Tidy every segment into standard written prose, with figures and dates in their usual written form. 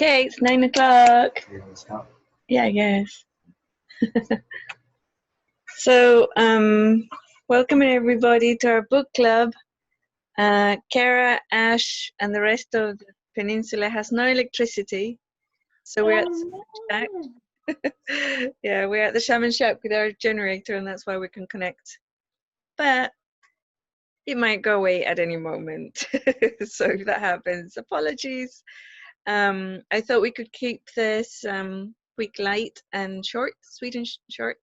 Okay, it's 9 o'clock. Yeah, Yeah, I guess. So, welcome everybody to our book club. Kara, Ash, and the rest of the peninsula has no electricity, so we're at the shack. Yeah, we're at the shaman shack with our generator, and that's why we can connect. But it might go away at any moment. So if that happens, apologies. I thought we could keep this week light and short, sweet and short.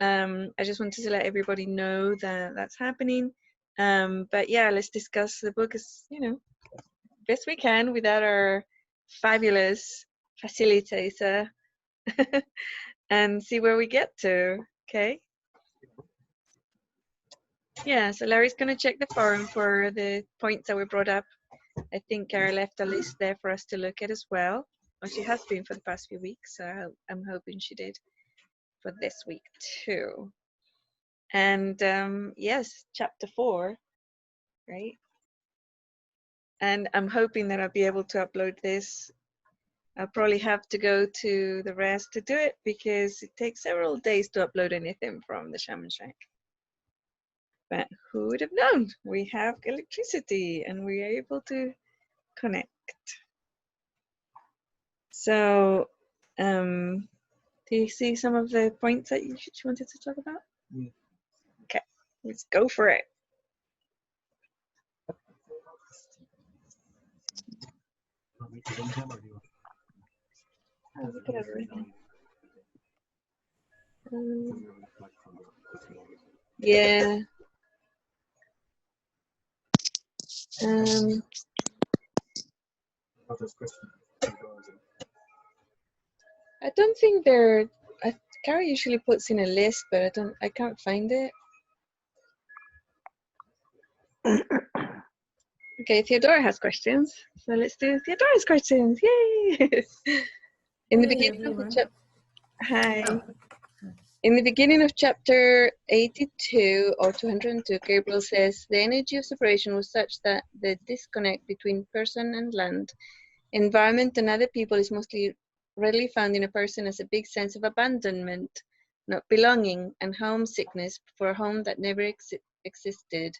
I just wanted to let everybody know that that's happening. But yeah, let's discuss the book as, best we can without our fabulous facilitator and see where we get to, okay? Yeah, so Larry's going to check the forum for the points that were brought up. I think Kara left a list there for us to look at as well. Or she has been for the past few weeks, so I'm hoping she did for this week too. And yes, chapter 4, right? And I'm hoping that I'll be able to upload this. I'll probably have to go to the rest to do it because it takes several days to upload anything from the Shaman Shack. But who would have known? We have electricity and we are able to connect. So, do you see some of the points that you wanted to talk about? Yeah. Okay, let's go for it. Oh, look at everything. Yeah. I don't think they're. Kara usually puts in a list, but I can't find it. Okay, Theodora has questions, so let's do Theodora's questions. Yay! In the beginning of the chapter. Hi. In the beginning of chapter 82 or 202, Gabriel says the energy of separation was such that the disconnect between person and land, environment, and other people is mostly readily found in a person as a big sense of abandonment, not belonging, and homesickness for a home that never existed.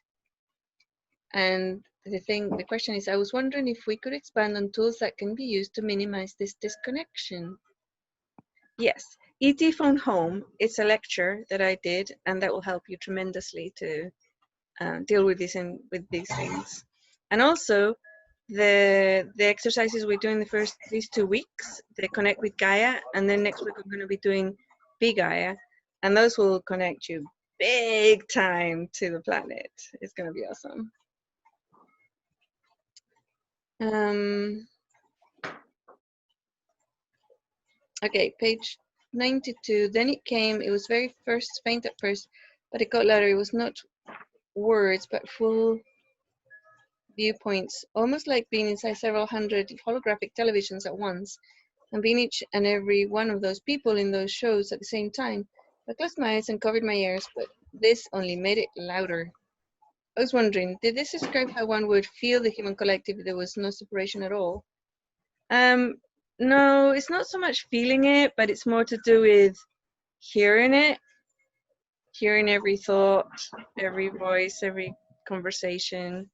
And the question is, I was wondering if we could expand on tools that can be used to minimize this disconnection. Yes, E.T. Phone Home, it's a lecture that I did, and that will help you tremendously to deal with these things. And also, the exercises we do in these 2 weeks, they connect with Gaia, and then next week we're going to be doing Big Gaia, and those will connect you big time to the planet. It's going to be awesome. Okay, page 92. Then it came. It was very faint at first, but it got louder. It was not words, but full viewpoints, almost like being inside several hundred holographic televisions at once, and being each and every one of those people in those shows at the same time. I closed my eyes and covered my ears, but this only made it louder. I was wondering, did this describe how one would feel the human collective if there was no separation at all? No, it's not so much feeling it, but it's more to do with hearing it, hearing every thought, every voice, every conversation.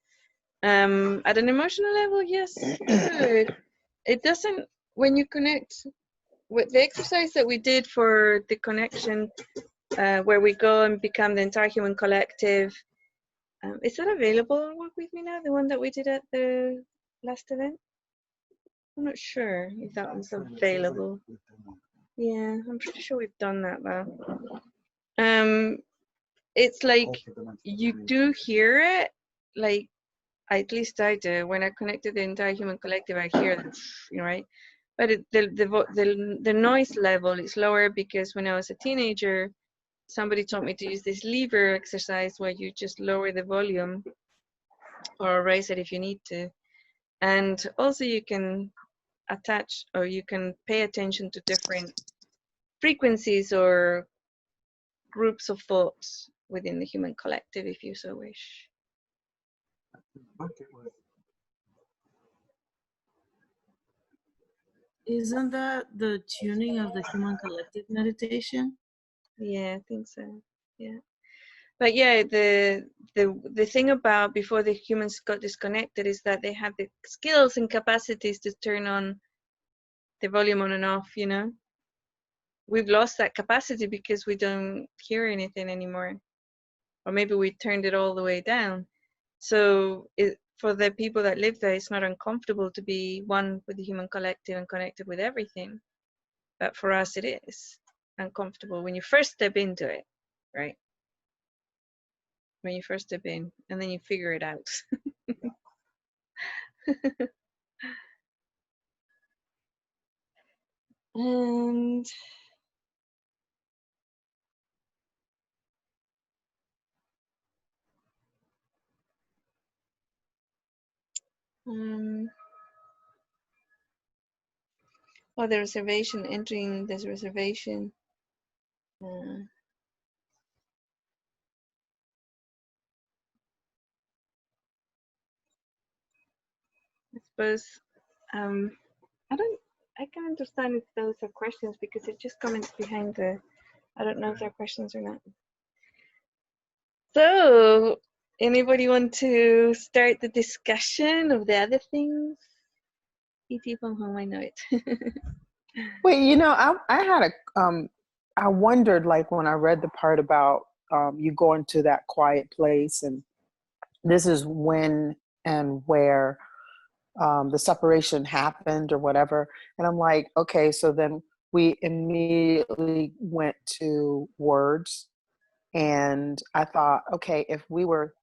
At an emotional level, yes, good. It doesn't, when you connect with the exercise that we did for the connection, where we go and become the entire human collective. Is that available on Work With Me Now, the one that we did at the last event? I'm not sure if that one's available. Yeah, I'm pretty sure we've done that though. It's like you do hear it, like at least I do. When I connected the entire human collective, I hear that, right? But the noise level is lower because when I was a teenager, somebody taught me to use this lever exercise where you just lower the volume or raise it if you need to. And also you can attach, or you can pay attention to different frequencies or groups of thoughts within the human collective if you so wish. Isn't that the tuning of the human collective meditation? Yeah, I think so. Yeah. But yeah, the thing about before the humans got disconnected is that they had the skills and capacities to turn on the volume on and off, you know. We've lost that capacity because we don't hear anything anymore. Or maybe we turned it all the way down. So for the people that live there, it's not uncomfortable to be one with the human collective and connected with everything. But for us, it is uncomfortable when you first step into it, right? When you first step in, and then you figure it out. And oh, the reservation, entering this reservation. I suppose I can understand if those are questions because it's just comments behind the. I don't know if they're questions or not. So, anybody want to start the discussion of the other things? E.T. from home, I know it. Wait, you know, I had I wondered, like, when I read the part about you going to that quiet place, and this is when and where the separation happened or whatever. And I'm like, okay, so then we immediately went to words. And I thought, okay, if we were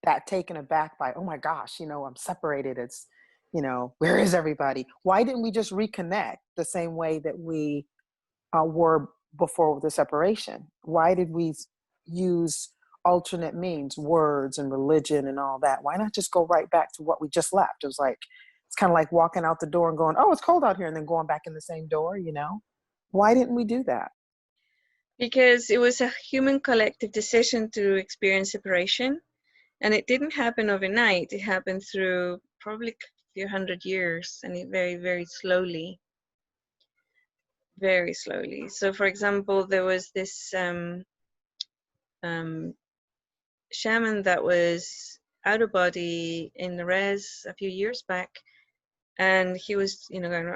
that taken aback by, oh my gosh, you know, I'm separated. It's, you know, where is everybody? Why didn't we just reconnect the same way that we were before the separation? Why did we use alternate means, words and religion and all that? Why not just go right back to what we just left? It was like, it's kind of like walking out the door and going, oh, it's cold out here, and then going back in the same door, you know? Why didn't we do that? Because it was a human collective decision to experience separation. And it didn't happen overnight. It happened through probably a few hundred years, and it very, very slowly. Very slowly. So, for example, there was this shaman that was out of body in the res a few years back, and he was, you know, going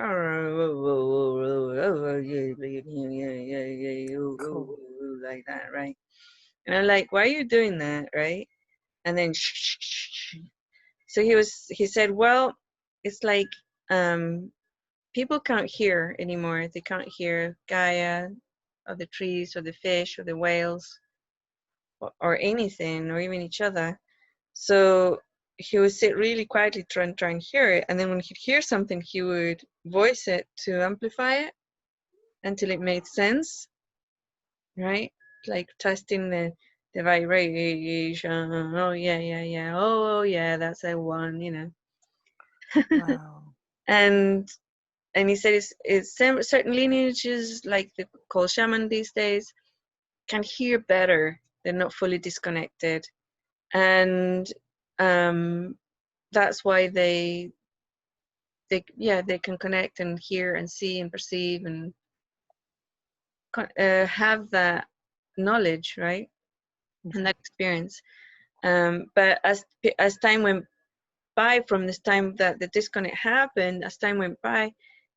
Cool. like that, right? And I'm like, why are you doing that, right? And then so he said, well, it's like people can't hear anymore. They can't hear Gaia or the trees or the fish or the whales or anything or even each other. So he would sit really quietly try and hear it. And then when he'd hear something, he would voice it to amplify it until it made sense, right? Like testing the vibration. Oh, yeah, yeah, yeah. Oh, yeah, that's a one, you know. Wow. and he said it's certain lineages like the called shaman these days can hear better. They're not fully disconnected, and that's why they can connect and hear and see and perceive and have that knowledge, right? And that experience. But as time went by, from this time that the disconnect happened, as time went by,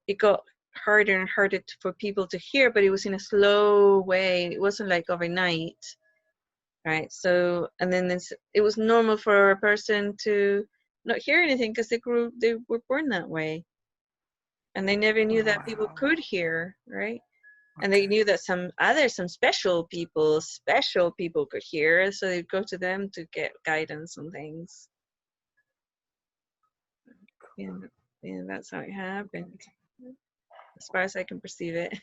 it got harder and harder for people to hear, but it was in a slow way. It wasn't like overnight, right? So, and then it was normal for a person to not hear anything because they were born that way, and they never knew that people could hear, right? And they knew that some special people could hear, so they'd go to them to get guidance on things. Yeah, that's how it happened, as far as I can perceive it.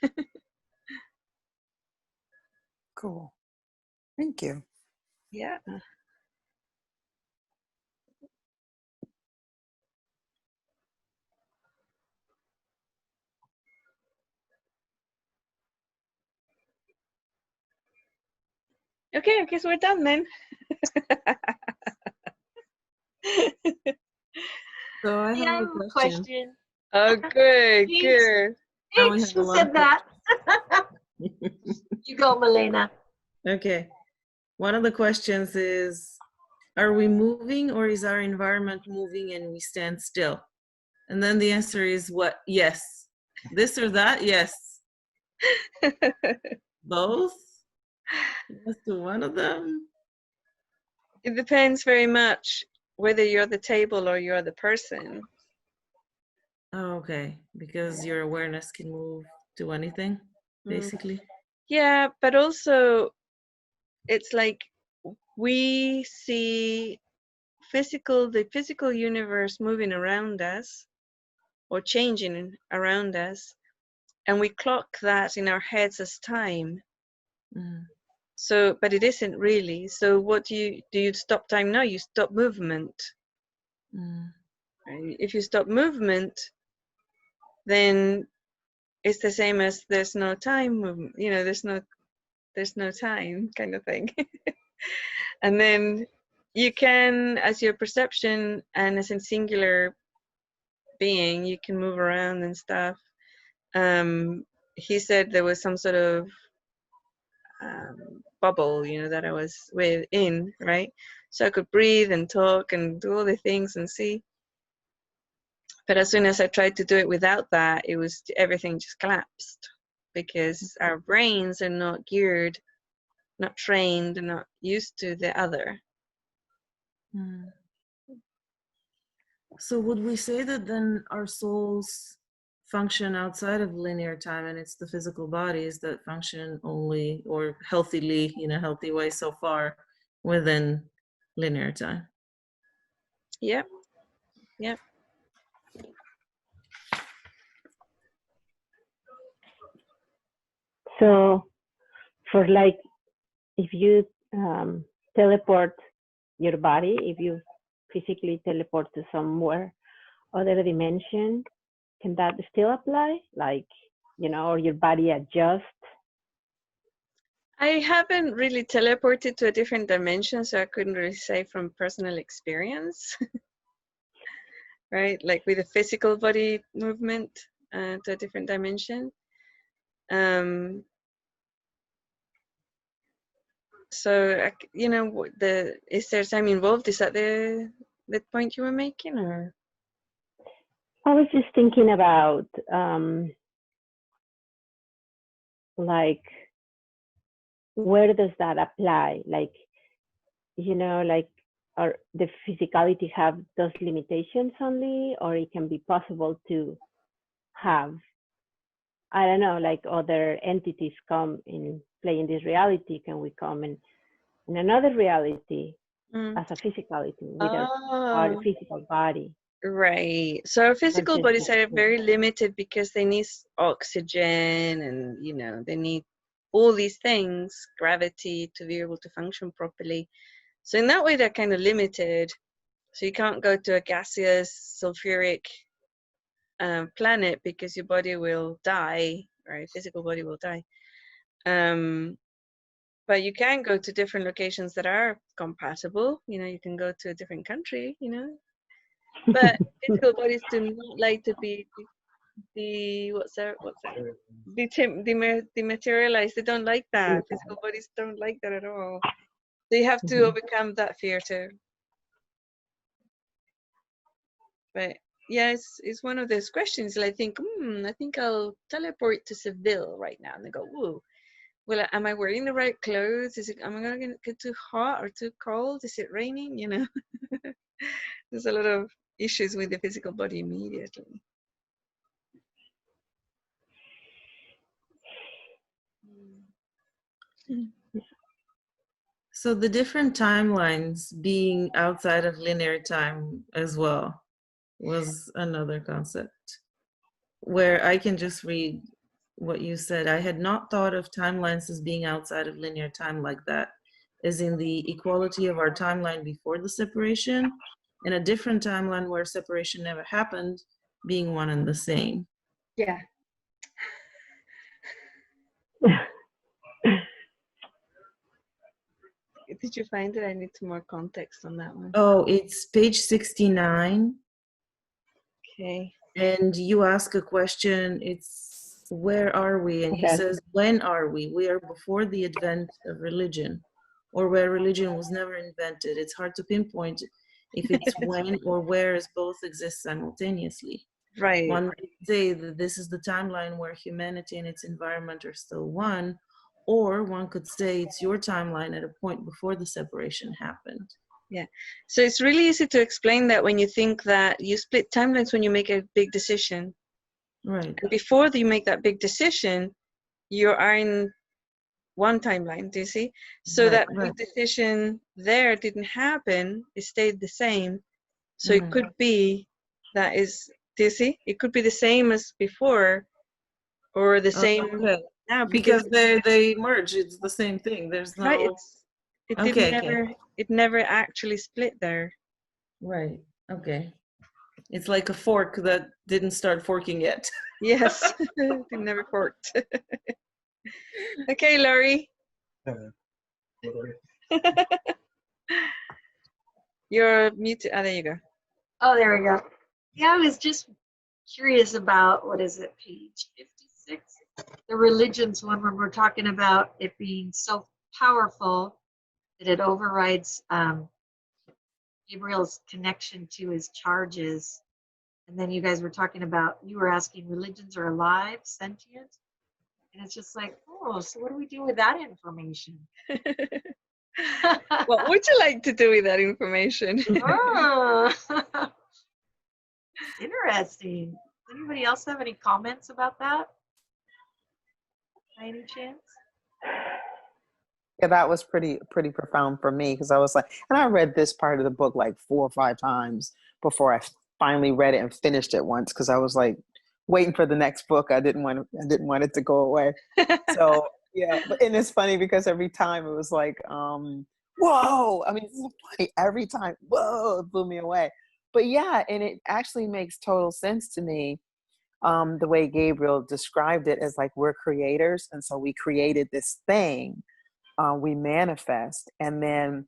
Cool. Thank you. Yeah. Okay, I guess we're done then. So I have a question. Oh, good, Thanks. good. Now we Thanks, have a who lot said of that? You go, Milena. Okay. One of the questions is, are we moving or is our environment moving and we stand still? And then the answer is what? Yes. This or that? Yes. Both? Yes to one of them? It depends very much whether you're the table or you're the person. Oh, okay. Because your awareness can move to anything, basically. Yeah, but also it's like we see the physical universe moving around us or changing around us, and we clock that in our heads as time. Mm. So, but it isn't really. So what do? You stop time? No, you stop movement. Mm. Right? If you stop movement, then it's the same as there's no time movement. You know, there's no time kind of thing. And then you can, as your perception and as a singular being, you can move around and stuff. He said there was some sort of bubble, you know, that I was within, right? So I could breathe and talk and do all the things and see. But as soon as I tried to do it without that, everything just collapsed, because our brains are not geared, not trained, and not used to the other. Mm. So would we say that then our souls function outside of linear time and it's the physical bodies that function only or healthily, in a healthy way so far, within linear time? Yep. Yep. So, for like, if you teleport your body, if you physically teleport to somewhere, other dimension, can that still apply? Like, you know, or your body adjust? I haven't really teleported to a different dimension, so I couldn't really say from personal experience. Right? Like with a physical body movement to a different dimension. So, you know, is there time involved? Is that the point you were making, or? I was just thinking about like, where does that apply? Like, you know, like, or the physicality have those limitations only, or it can be possible to have, I don't know, like other entities come in play in this reality? Can we come in another reality as a physicality with our physical body? Right. So our physical just bodies are the- very limited because they need oxygen, and you know, they need all these things, gravity, to be able to function properly. So in that way, they're kind of limited. So you can't go to a gaseous, sulfuric planet because your body will die, right? Physical body will die. But you can go to different locations that are compatible. You know, you can go to a different country, you know. But physical bodies do not like to be dematerialized. They don't like that. Physical bodies don't like that at all. They have to overcome that fear too. But yeah, it's one of those questions. I think, I think I'll teleport to Seville right now, and they go, whoa. Well, am I wearing the right clothes? Am I gonna get too hot or too cold? Is it raining? You know, there's a lot of issues with the physical body immediately. So the different timelines being outside of linear time as well was another concept, where I can just read what you said. I had not thought of timelines as being outside of linear time like that, as in the equality of our timeline before the separation, and a different timeline where separation never happened being one and the same. Yeah. Did you find it? I need some more context on that one. Oh, it's page 69. Okay. And you ask a question, it's where are we? And he Okay. says, when are we? We are before the advent of religion, or where religion was never invented. It's hard to pinpoint if it's when or where, as both exist simultaneously. Right. One might say that this is the timeline where humanity and its environment are still one, or one could say it's your timeline at a point before the separation happened. Yeah. So it's really easy to explain that when you think that you split timelines when you make a big decision. Right. And before you make that big decision, you are in one timeline, do you see? So Right, that right. big decision there didn't happen, it stayed the same. So it Mhm. could be that is, do you see? It could be the same as before or the same Okay. now Because they merge, it's the same thing. There's no. right, it Okay, didn't okay. it never actually split there. Right. Okay. It's like a fork that didn't start forking yet. Yes, it never forked. Okay, Laurie. You're muted. Ah, there you go. Oh, there we go. Yeah, I was just curious about, what is it, page 56? The religions one, when we're talking about it being so powerful that it overrides Gabriel's connection to his charges. And then you guys were talking about, you were asking religions are alive, sentient? And it's just like, oh, so what do we do with that information? What would you like to do with that information? Oh, interesting. Does anybody else have any comments about that? By any chance? Yeah, that was pretty profound for me, because I was like, and I read this part of the book like 4 or 5 times before I finally read it and finished it once, because I was like waiting for the next book. I didn't want it to go away. So yeah, and it's funny because every time it was like, whoa! I mean, it's so funny. Every time, whoa, it blew me away. But yeah, and it actually makes total sense to me. The way Gabriel described it as like we're creators, and so we created this thing. We manifest, and then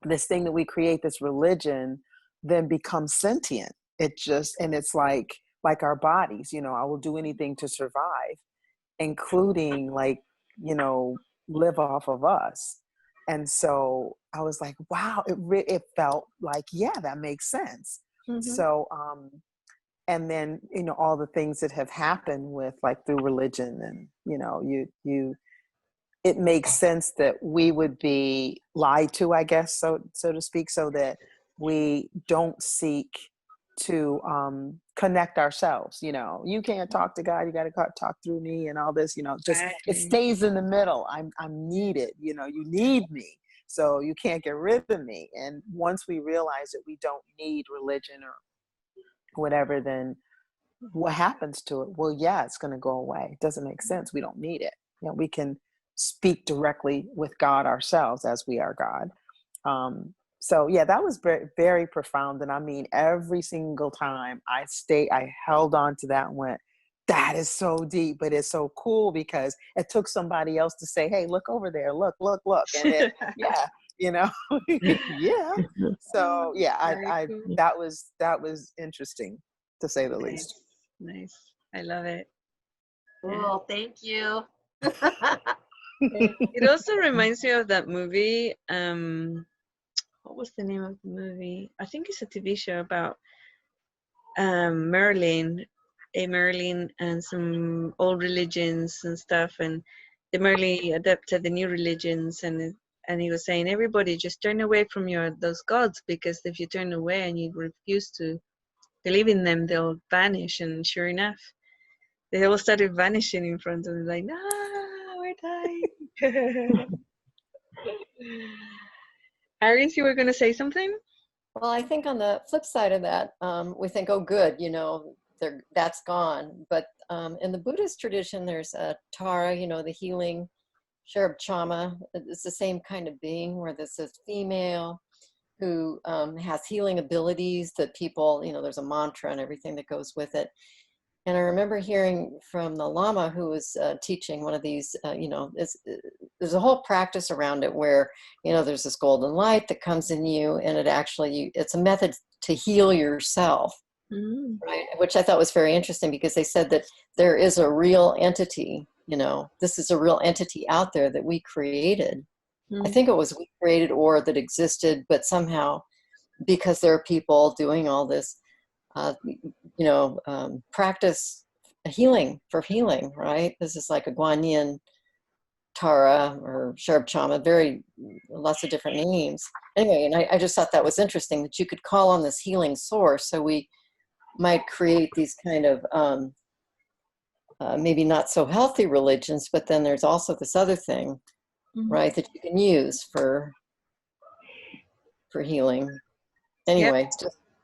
this thing that we create, this religion, then becomes sentient. And it's like our bodies, I will do anything to survive, including live off of us. And so I was like, wow, it felt like, yeah, that makes sense. Mhm. So and then all the things that have happened with through religion, and it makes sense that we would be lied to, I guess, so to speak, so that we don't seek to connect ourselves. You can't talk to God, you got to talk through me, and all this, just it Exactly. stays in the middle. I'm needed, you need me, so you can't get rid of me. And once we realize that we don't need religion or whatever, then what happens to it? Well, yeah, it's going to go away. It doesn't make sense. We don't need it. We can speak directly with God ourselves, as we are God. So yeah, that was very, very profound. And I mean, every single time I held on to that and went, that is so deep, but it's so cool, because it took somebody else to say, hey, look over there, look. And then, yeah, yeah. So yeah, Very cool. that was interesting, to say the least. Nice. I love it. Cool, thank you. It also reminds me of that movie. What was the name of the movie? I think it's a TV show about Merlin and some old religions and stuff, and the Merlin adapted the new religions, and he was saying, everybody just turn away from those gods, because if you turn away and you refuse to believe in them, they'll vanish. And sure enough, they all started vanishing in front of them, like, no, we're dying. Aries, you were going to say something? Well, I think on the flip side of that, we think, oh, good, that's gone. But in the Buddhist tradition, there's a Tara, the healing Cherub Chama. It's the same kind of being, where this is female who has healing abilities that people, there's a mantra and everything that goes with it. And I remember hearing from the Lama who was teaching one of these, there's a whole practice around it where, there's this golden light that comes in you, and it's a method to heal yourself. Mm. right? Which I thought was very interesting because they said that there is a real entity, you know, this is a real entity out there that we created. I think it was we created or that existed, but somehow because there are people doing all this, you know, practice healing for healing, right? This is like a Guanyin, Tara, or Sherab Chama, lots of different names. Anyway, and I just thought that was interesting that you could call on this healing source. So we might create these kind of maybe not so healthy religions, but then there's also this other thing, right, that you can use for healing. Anyway,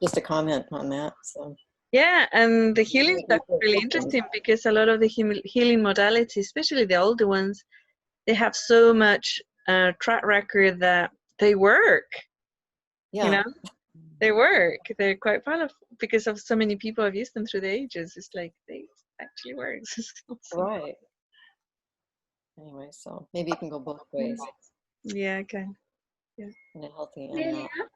just a comment on that. So yeah, and the healing stuff is really interesting because a lot of the healing modalities, especially the older ones, they have so much track record that they work. yeah, You know, they work. They're quite powerful because of so many people have used them through the ages. It's like they actually work. right. Anyway, so maybe it can go both ways Yeah, okay. in a healthy and Inelia, not.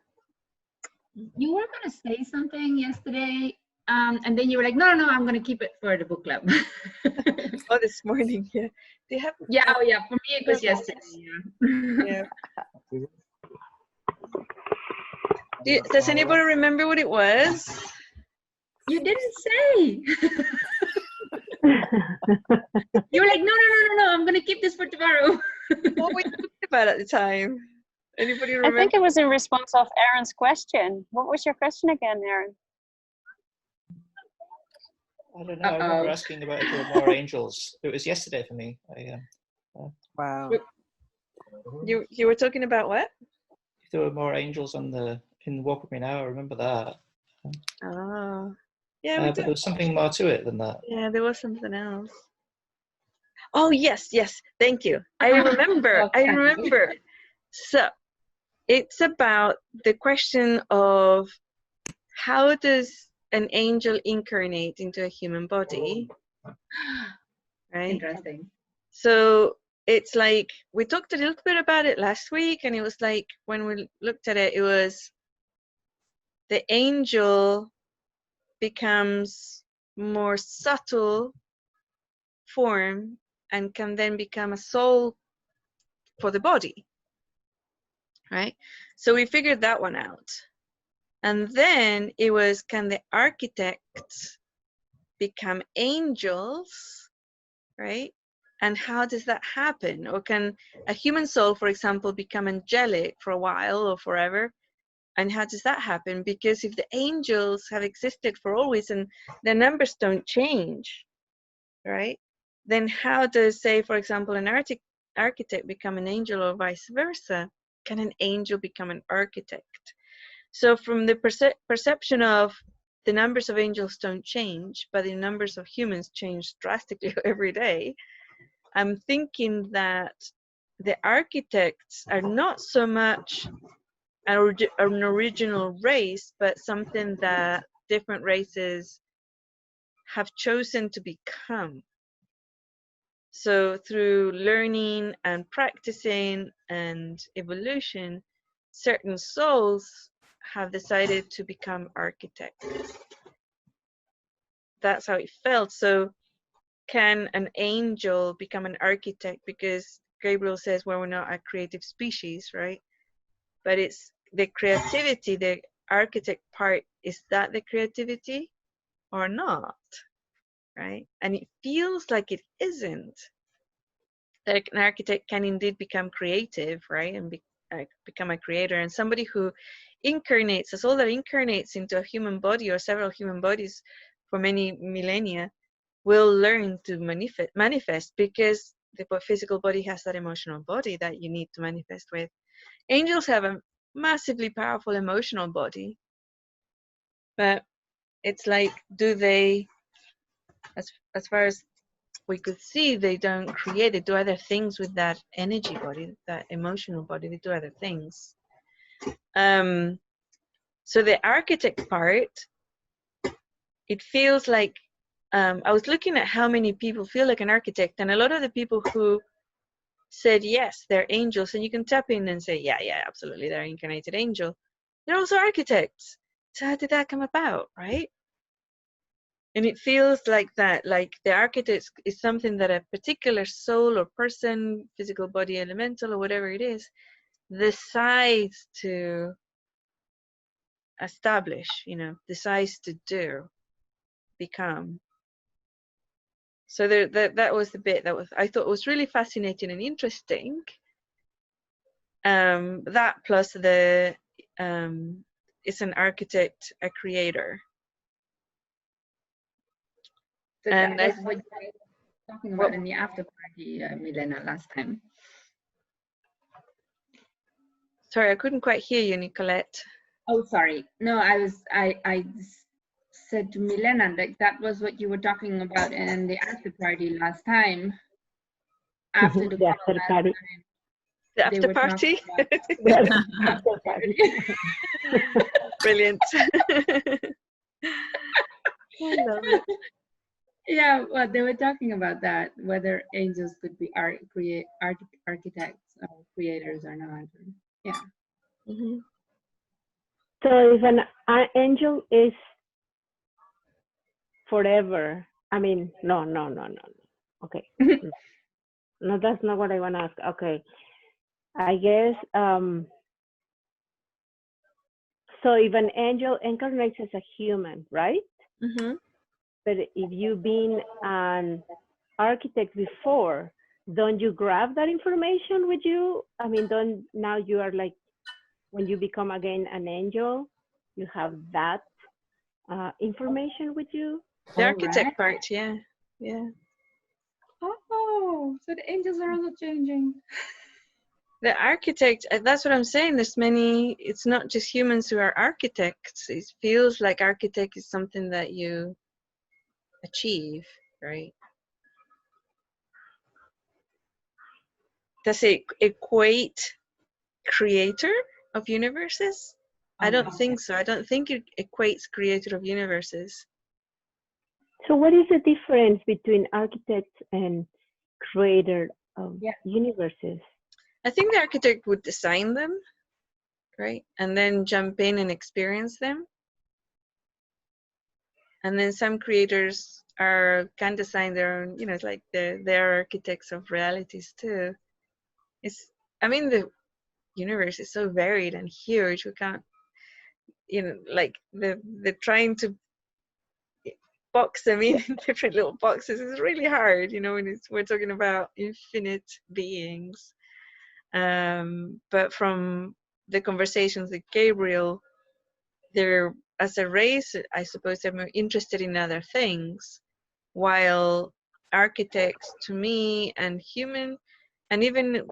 you were going to say something yesterday, and then you were like, no, I'm going to keep it for the book club. Oh, this morning, yeah. They have. Yeah, oh yeah, for me it was yesterday. Yeah. Does anybody remember what it was? You didn't say. You were like, no, I'm going to keep this for tomorrow. What were you talking about at the time? Anybody I remember? think it was in response of Aaron's question. What was your question again, Aaron? I don't know. I remember asking about if there were more angels. It was yesterday for me. Wow. You were talking about what? If there were more angels in Walk With Me Now, I remember that. Oh, yeah. But there was something more to it than that. Yeah, there was something else. Oh, yes. Thank you. I remember. I remember. So it's about the question of how does an angel incarnate into a human body, right? Interesting. So it's like we talked a little bit about it last week, and it was like when we looked at it, it was the angel becomes more subtle form and can then become a soul for the body, right? So we figured that one out. And then it was, can the architects become angels, right? And how does that happen? Or can a human soul, for example, become angelic for a while or forever? And how does that happen? Because if the angels have existed for always and their numbers don't change, right? Then how does, say, for example, an architect become an angel or vice versa? Can an angel become an architect? So from the perception of the numbers of angels don't change, but the numbers of humans change drastically every day, I'm thinking that the architects are not so much an original race, but something that different races have chosen to become. So through learning and practicing and evolution, certain souls have decided to become architects. That's how it felt. So can an angel become an architect? Because Gabriel says, well, we're not a creative species, right? But it's the creativity, the architect part, is that the creativity or not, right? And it feels like it isn't. Like an architect can indeed become creative, right? And become a creator. And somebody who incarnates, a soul that incarnates into a human body or several human bodies for many millennia, will learn to manifest because the physical body has that emotional body that you need to manifest with. Angels have a massively powerful emotional body, but it's like, do they, as far as we could see, they don't create, they do other things with that energy body, that emotional body, they do other things. So the architect part, it feels like, I was looking at how many people feel like an architect, and a lot of the people who said yes, they're angels, and you can tap in and say, yeah, absolutely, they're incarnated angel. They're also architects. So how did that come about, right? And it feels like that, like the architect is something that a particular soul or person, physical body, elemental, or whatever it is, decides to establish, decides to do, become. So that was the bit that I thought was really fascinating and interesting. That plus the it's an architect, a creator. So And that was what you were talking about in the after party, Milena, last time. Sorry, I couldn't quite hear you, Nicolette. Oh, sorry. No, I said to Milena that was what you were talking about in the after party last time. After the after party. The after party? After party. Brilliant. I love it. Yeah, well, they were talking about that, whether angels could be architects or creators or not. Yeah. Mm-hmm. So if an angel is forever, I mean, no. Okay. No, that's not what I want to ask. Okay. I guess, so if an angel incarnates as a human, right? Mm-hmm. But if you've been an architect before, don't you grab that information with you? I mean, now you are like, when you become again an angel, you have that information with you? The architect part, yeah. Oh, so the angels are also changing. The architect, that's what I'm saying. It's not just humans who are architects. It feels like architect is something that you achieve, right? Does it equate creator of universes? I don't think so. I don't think it equates creator of universes. So what is the difference between architect and creator of universes? I think the architect would design them, right? And then jump in and experience them. And then some creators can design their own, it's like they're architects of realities too. The universe is so varied and huge. We can't, like they're trying to box them in different little boxes. It's really hard, when we're talking about infinite beings. But from the conversations with Gabriel, they're, as a race, I suppose they're more interested in other things, while architects, to me, and human, and even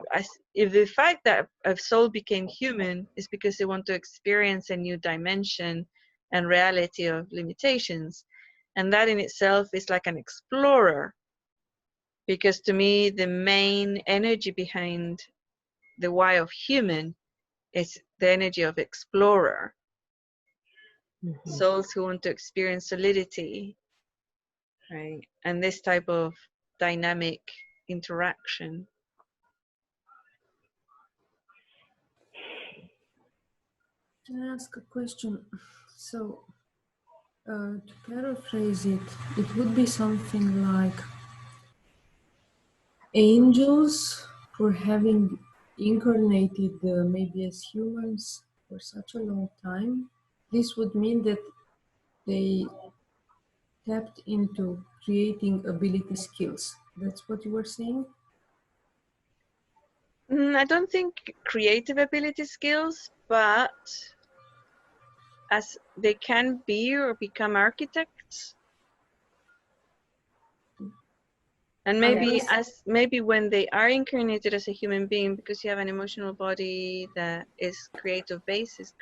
if the fact that a soul became human is because they want to experience a new dimension and reality of limitations, and that in itself is like an explorer, because to me the main energy behind the why of human is the energy of explorer. Mm-hmm. Souls who want to experience solidity, right? And this type of dynamic interaction. Can I ask a question? So, to paraphrase it, it would be something like angels, for having incarnated maybe as humans for such a long time, this would mean that they tapped into creating ability skills. That's what you were saying? I don't think creative ability skills, but as they can be or become architects. And maybe when they are incarnated as a human being, because you have an emotional body that is creator basis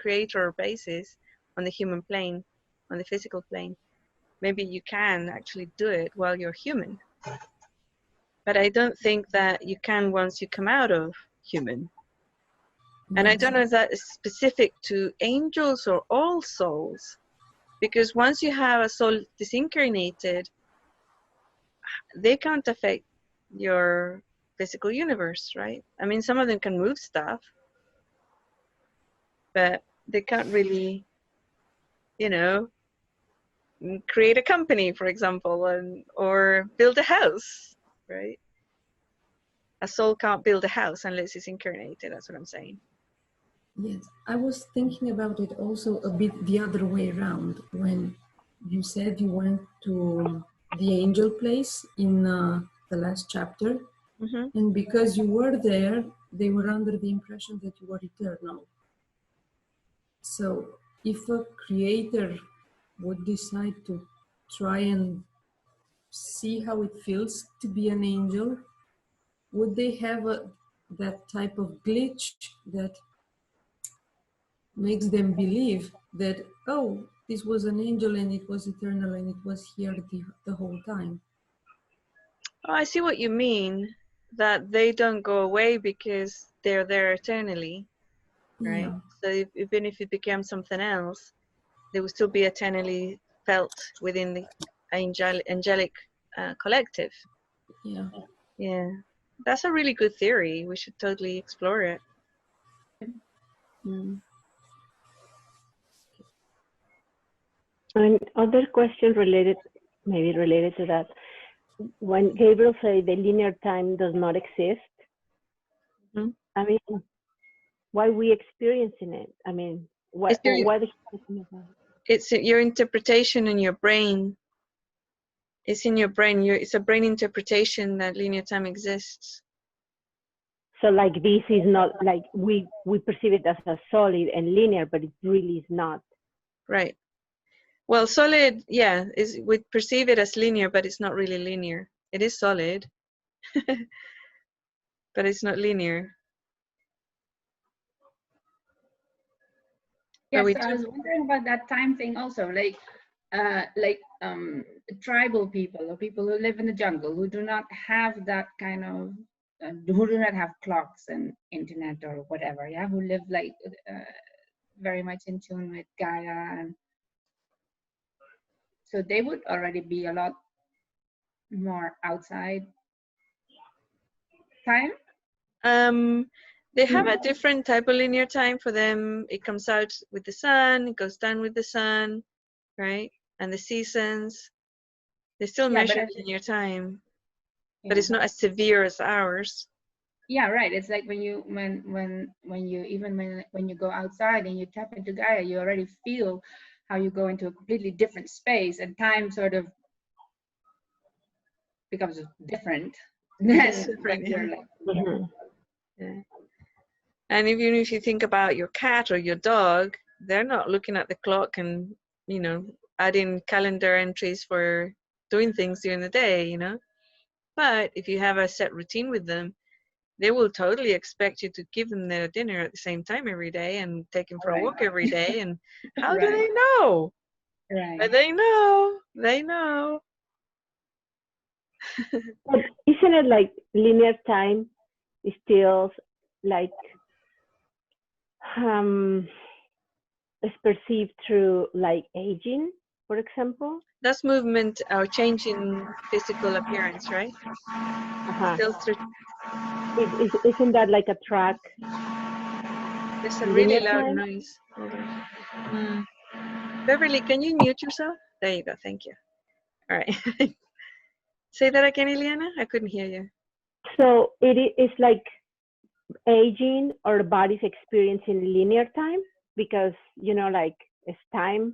on the human plane, on the physical plane, maybe you can actually do it while you're human. But I don't think that you can once you come out of human. And I don't know if that is specific to angels or all souls, because once you have a soul disincarnated, they can't affect your physical universe, right? I mean, some of them can move stuff, but they can't really, create a company, for example, or build a house, right? A soul can't build a house unless it's incarnated. That's what I'm saying. Yes, I was thinking about it also a bit the other way around. When you said you went to the angel place in the last chapter, and because you were there, they were under the impression that you were eternal. So if a creator would decide to try and see how it feels to be an angel, would they have that type of glitch that makes them believe that, oh, this was an angel and it was eternal and it was here the whole time? Oh, I see what you mean, that they don't go away because they're there eternally, right? Yeah. So even if it became something else, they will still be eternally felt within the angelic collective. Yeah. Yeah, that's a really good theory. We should totally explore it. And other question maybe related to that. When Gabriel said the linear time does not exist, I mean, why are we experiencing it? I mean, why the it's your interpretation in your brain. It's in your brain. It's a brain interpretation that linear time exists. So like this is not like we perceive it as a solid and linear, but it really is not. Right. Well, solid, yeah, we perceive it as linear, but it's not really linear. It is solid, but it's not linear. Yes, so I was wondering about that time thing also, like tribal people or people who live in the jungle who do not have that kind of, who do not have clocks and internet or whatever, yeah, who live like very much in tune with Gaia, and so they would already be a lot more outside time. They have a different type of linear time. For them, it comes out with the sun, it goes down with the sun, right? And the seasons, they still measure linear time, but it's not as severe as ours. Yeah, right. It's like when you go outside and you tap into Gaia, you already feel how you go into a completely different space, and time sort of becomes different. Different, yeah. Yeah. And even if you think about your cat or your dog, they're not looking at the clock and, you know, adding calendar entries for doing things during the day, you know. But if you have a set routine with them, they will totally expect you to give them their dinner at the same time every day and take them for a walk every day. And how do they know? Right. But they know. They know. But isn't it like linear time is still like is perceived through like aging, for example? That's movement or change in physical appearance, right? Still through. Isn't that like a track? There's a really loud noise. Beverly, can you mute yourself? There you go. Thank you. All right. Say that again, Ileana. I couldn't hear you. So it is like aging, or the body's experiencing linear time, because, you know, like it's time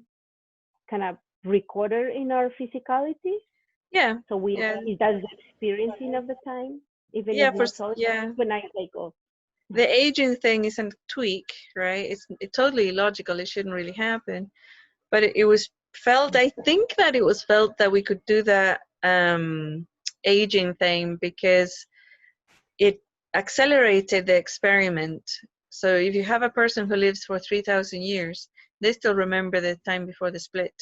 kind of recorded in our physicality. Yeah. So is that the experiencing of the time? Even yeah, if when I like, oh. The aging thing is a tweak, right? It's totally illogical. It shouldn't really happen. But it was felt, I think that it was felt that we could do that aging thing because it accelerated the experiment. So if you have a person who lives for 3,000 years, they still remember the time before the split.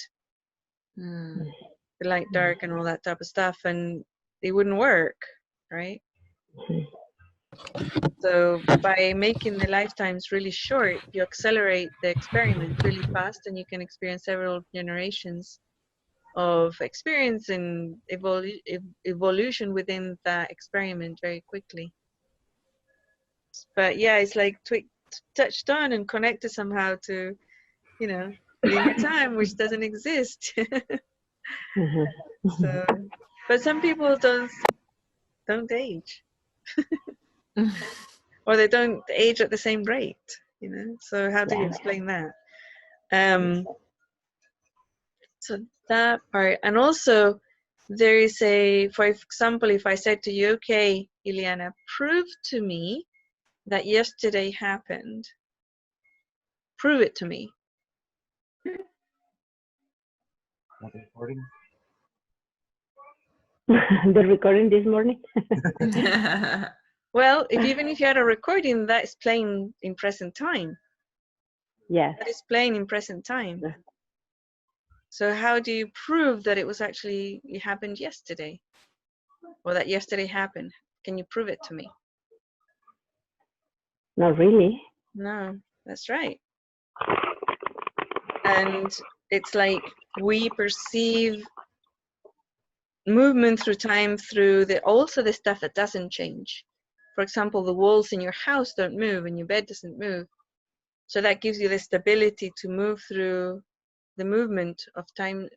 The light, dark, and all that type of stuff, and it wouldn't work, right? So by making the lifetimes really short, you accelerate the experiment really fast, and you can experience several generations of experience and evolution within that experiment very quickly. But yeah, it's like touched on and connected somehow to, you know, linear time, which doesn't exist. So, but some people don't age, or they don't age at the same rate, you know. So how do you explain that? So that part, and also there is for example, if I said to you, okay, Ileana, prove to me that yesterday happened. Prove it to me. Not recording. The recording this morning. Well, even if you had a recording, that's playing in present time. Yes. That is playing in present time. So how do you prove that it happened yesterday, or that yesterday happened? Can you prove it to me? Not really. No, that's right. And it's like we perceive movement through time through also the stuff that doesn't change. For example, the walls in your house don't move and your bed doesn't move. So that gives you the stability to move through the movement of time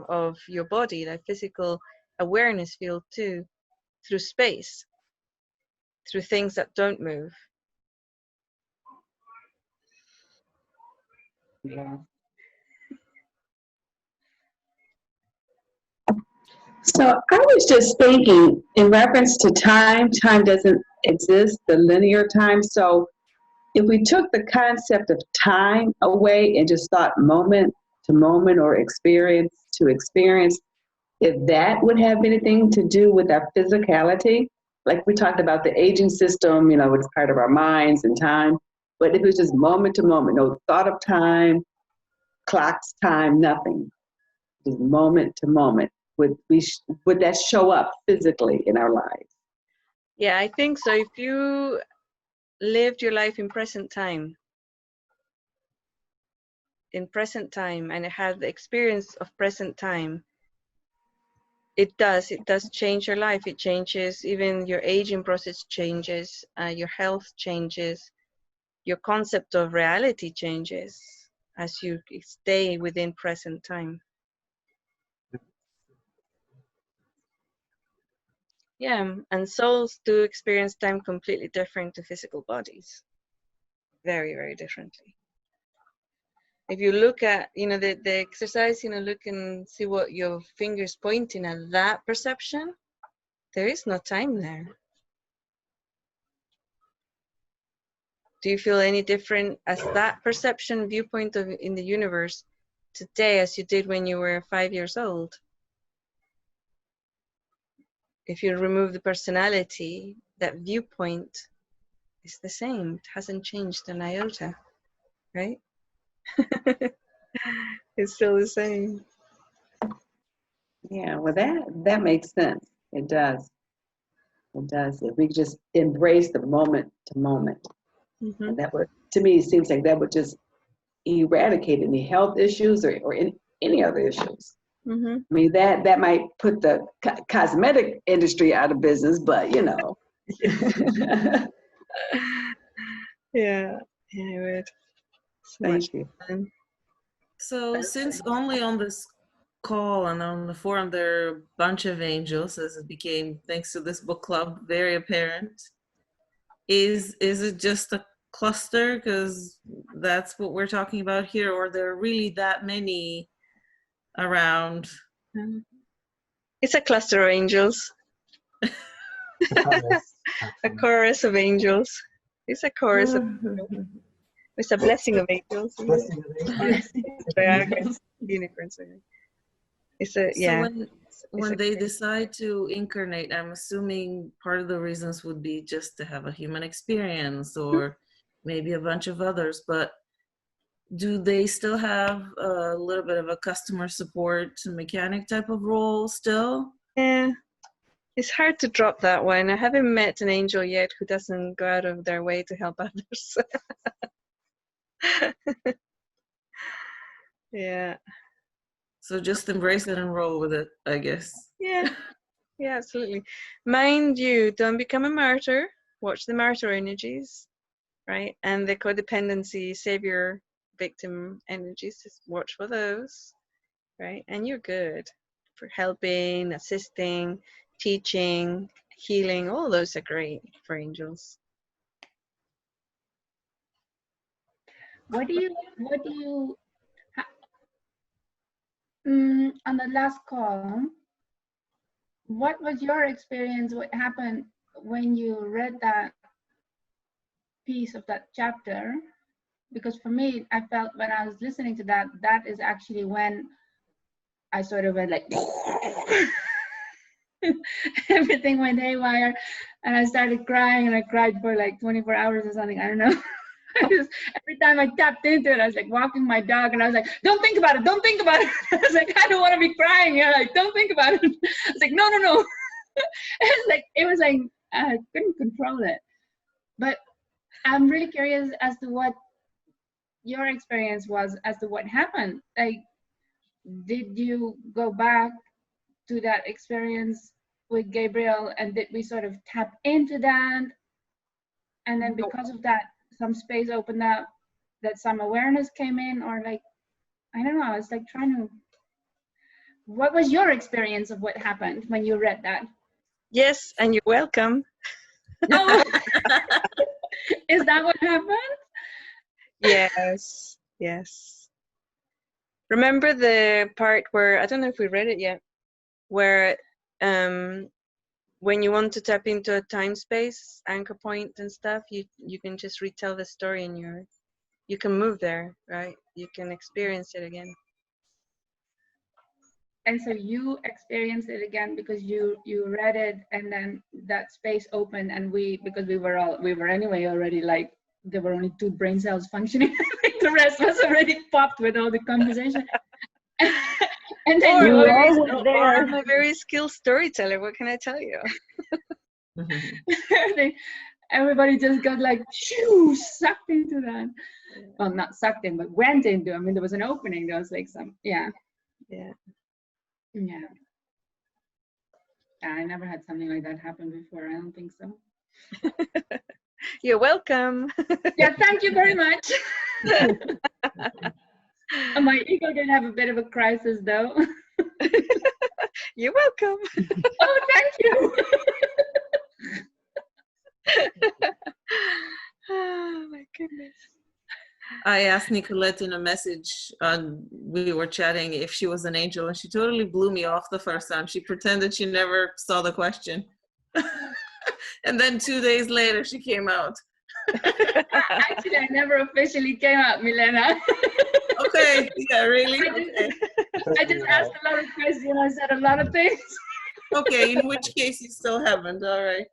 of your body, that physical awareness field too, through space, through things that don't move. Yeah. So I was just thinking, in reference to time, time doesn't exist, the linear time. So if we took the concept of time away and just thought moment to moment or experience to experience, if that would have anything to do with our physicality, like we talked about the aging system, you know, it's part of our minds and time. But if it was just moment to moment, no thought of time, clocks, time, nothing, just moment to moment, would that show up physically in our lives? Yeah, I think so. If you lived your life in present time, and it had the experience of present time, it does change your life. It changes, even your aging process changes, your health changes, your concept of reality changes as you stay within present time. Yeah, and souls do experience time completely different to physical bodies. Very, very differently. If you look at, you know, the exercise, you know, look and see what your finger's pointing at, that perception, there is no time there. Do you feel any different as that perception viewpoint in the universe today as you did when you were 5 years old? If you remove the personality, that viewpoint is the same. It hasn't changed an iota, right? It's still the same. Yeah, well, that makes sense. It does. It does. If we just embrace the moment to moment, and that would, to me, it seems like that would just eradicate any health issues or any other issues. I mean, that might put the cosmetic industry out of business, but you know. Yeah, it would. Thank you. So since only on this call and on the forum there are a bunch of angels, as it became, thanks to this book club, very apparent, is it just a cluster, because that's what we're talking about here, or there are really that many around? It's a cluster of angels. A chorus of angels. It's a chorus of angels. It's a blessing of angels. Unicorns. It's a, yeah. So when they decide to incarnate, I'm assuming part of the reasons would be just to have a human experience, or maybe a bunch of others, but do they still have a little bit of a customer support mechanic type of role still? Yeah, it's hard to drop that one. I haven't met an angel yet who doesn't go out of their way to help others. Yeah. So just embrace it and roll with it, I guess. Yeah, yeah, absolutely. Mind you, don't become a martyr. Watch the martyr energies, right? And the codependency, savior, victim energies, just watch for those. right? And you're good for helping, assisting, teaching, healing. All those are great for angels. What do you on the last call, what was your experience? What happened when you read that piece of that chapter? Because for me, I felt when I was listening to that, that is actually when I sort of went like, everything went haywire, and I started crying, and I cried for like 24 hours or something. I don't know. Every time I tapped into it, I was like walking my dog, and I was like, "Don't think about it, don't think about it." I was like, "I don't want to be crying." Yeah, like, "Don't think about it." I was like, "No, no, no." it was like I couldn't control it. But I'm really curious as to what your experience was, as to what happened. Like, did you go back to that experience with Gabriel, and did we sort of tap into that? And then because of that, some space opened up, that some awareness came in, or like, I don't know, I was like trying to, what was your experience of what happened when you read that? Yes, and you're welcome. No. Is that what happened? Yes, yes. Remember the part where, I don't know if we read it yet, where when you want to tap into a time space anchor point and stuff, you can just retell the story, and you can move there, right? You can experience it again. And so you experienced it again because you read it, and then that space opened, and because we were anyway already, like, there were only 2 brain cells functioning. The rest was already popped with all the conversation. And then I'm a very skilled storyteller. What can I tell you? Everybody just got like sucked into that. Well, not sucked in, but went into. I mean, there was an opening. There was like some, yeah. I never had something like that happen before. I don't think so. You're welcome. Yeah, thank you very much. My ego did have a bit of a crisis, though. You're welcome. Oh, thank you. Oh my goodness. I asked Nicolette in a message, we were chatting, if she was an angel, and she totally blew me off the first time. She pretended she never saw the question. And then 2 days later, she came out. Actually, I never officially came out, Milena. Okay, yeah, really? I just asked a lot of questions. I said a lot of things. Okay, in which case you still haven't, all right.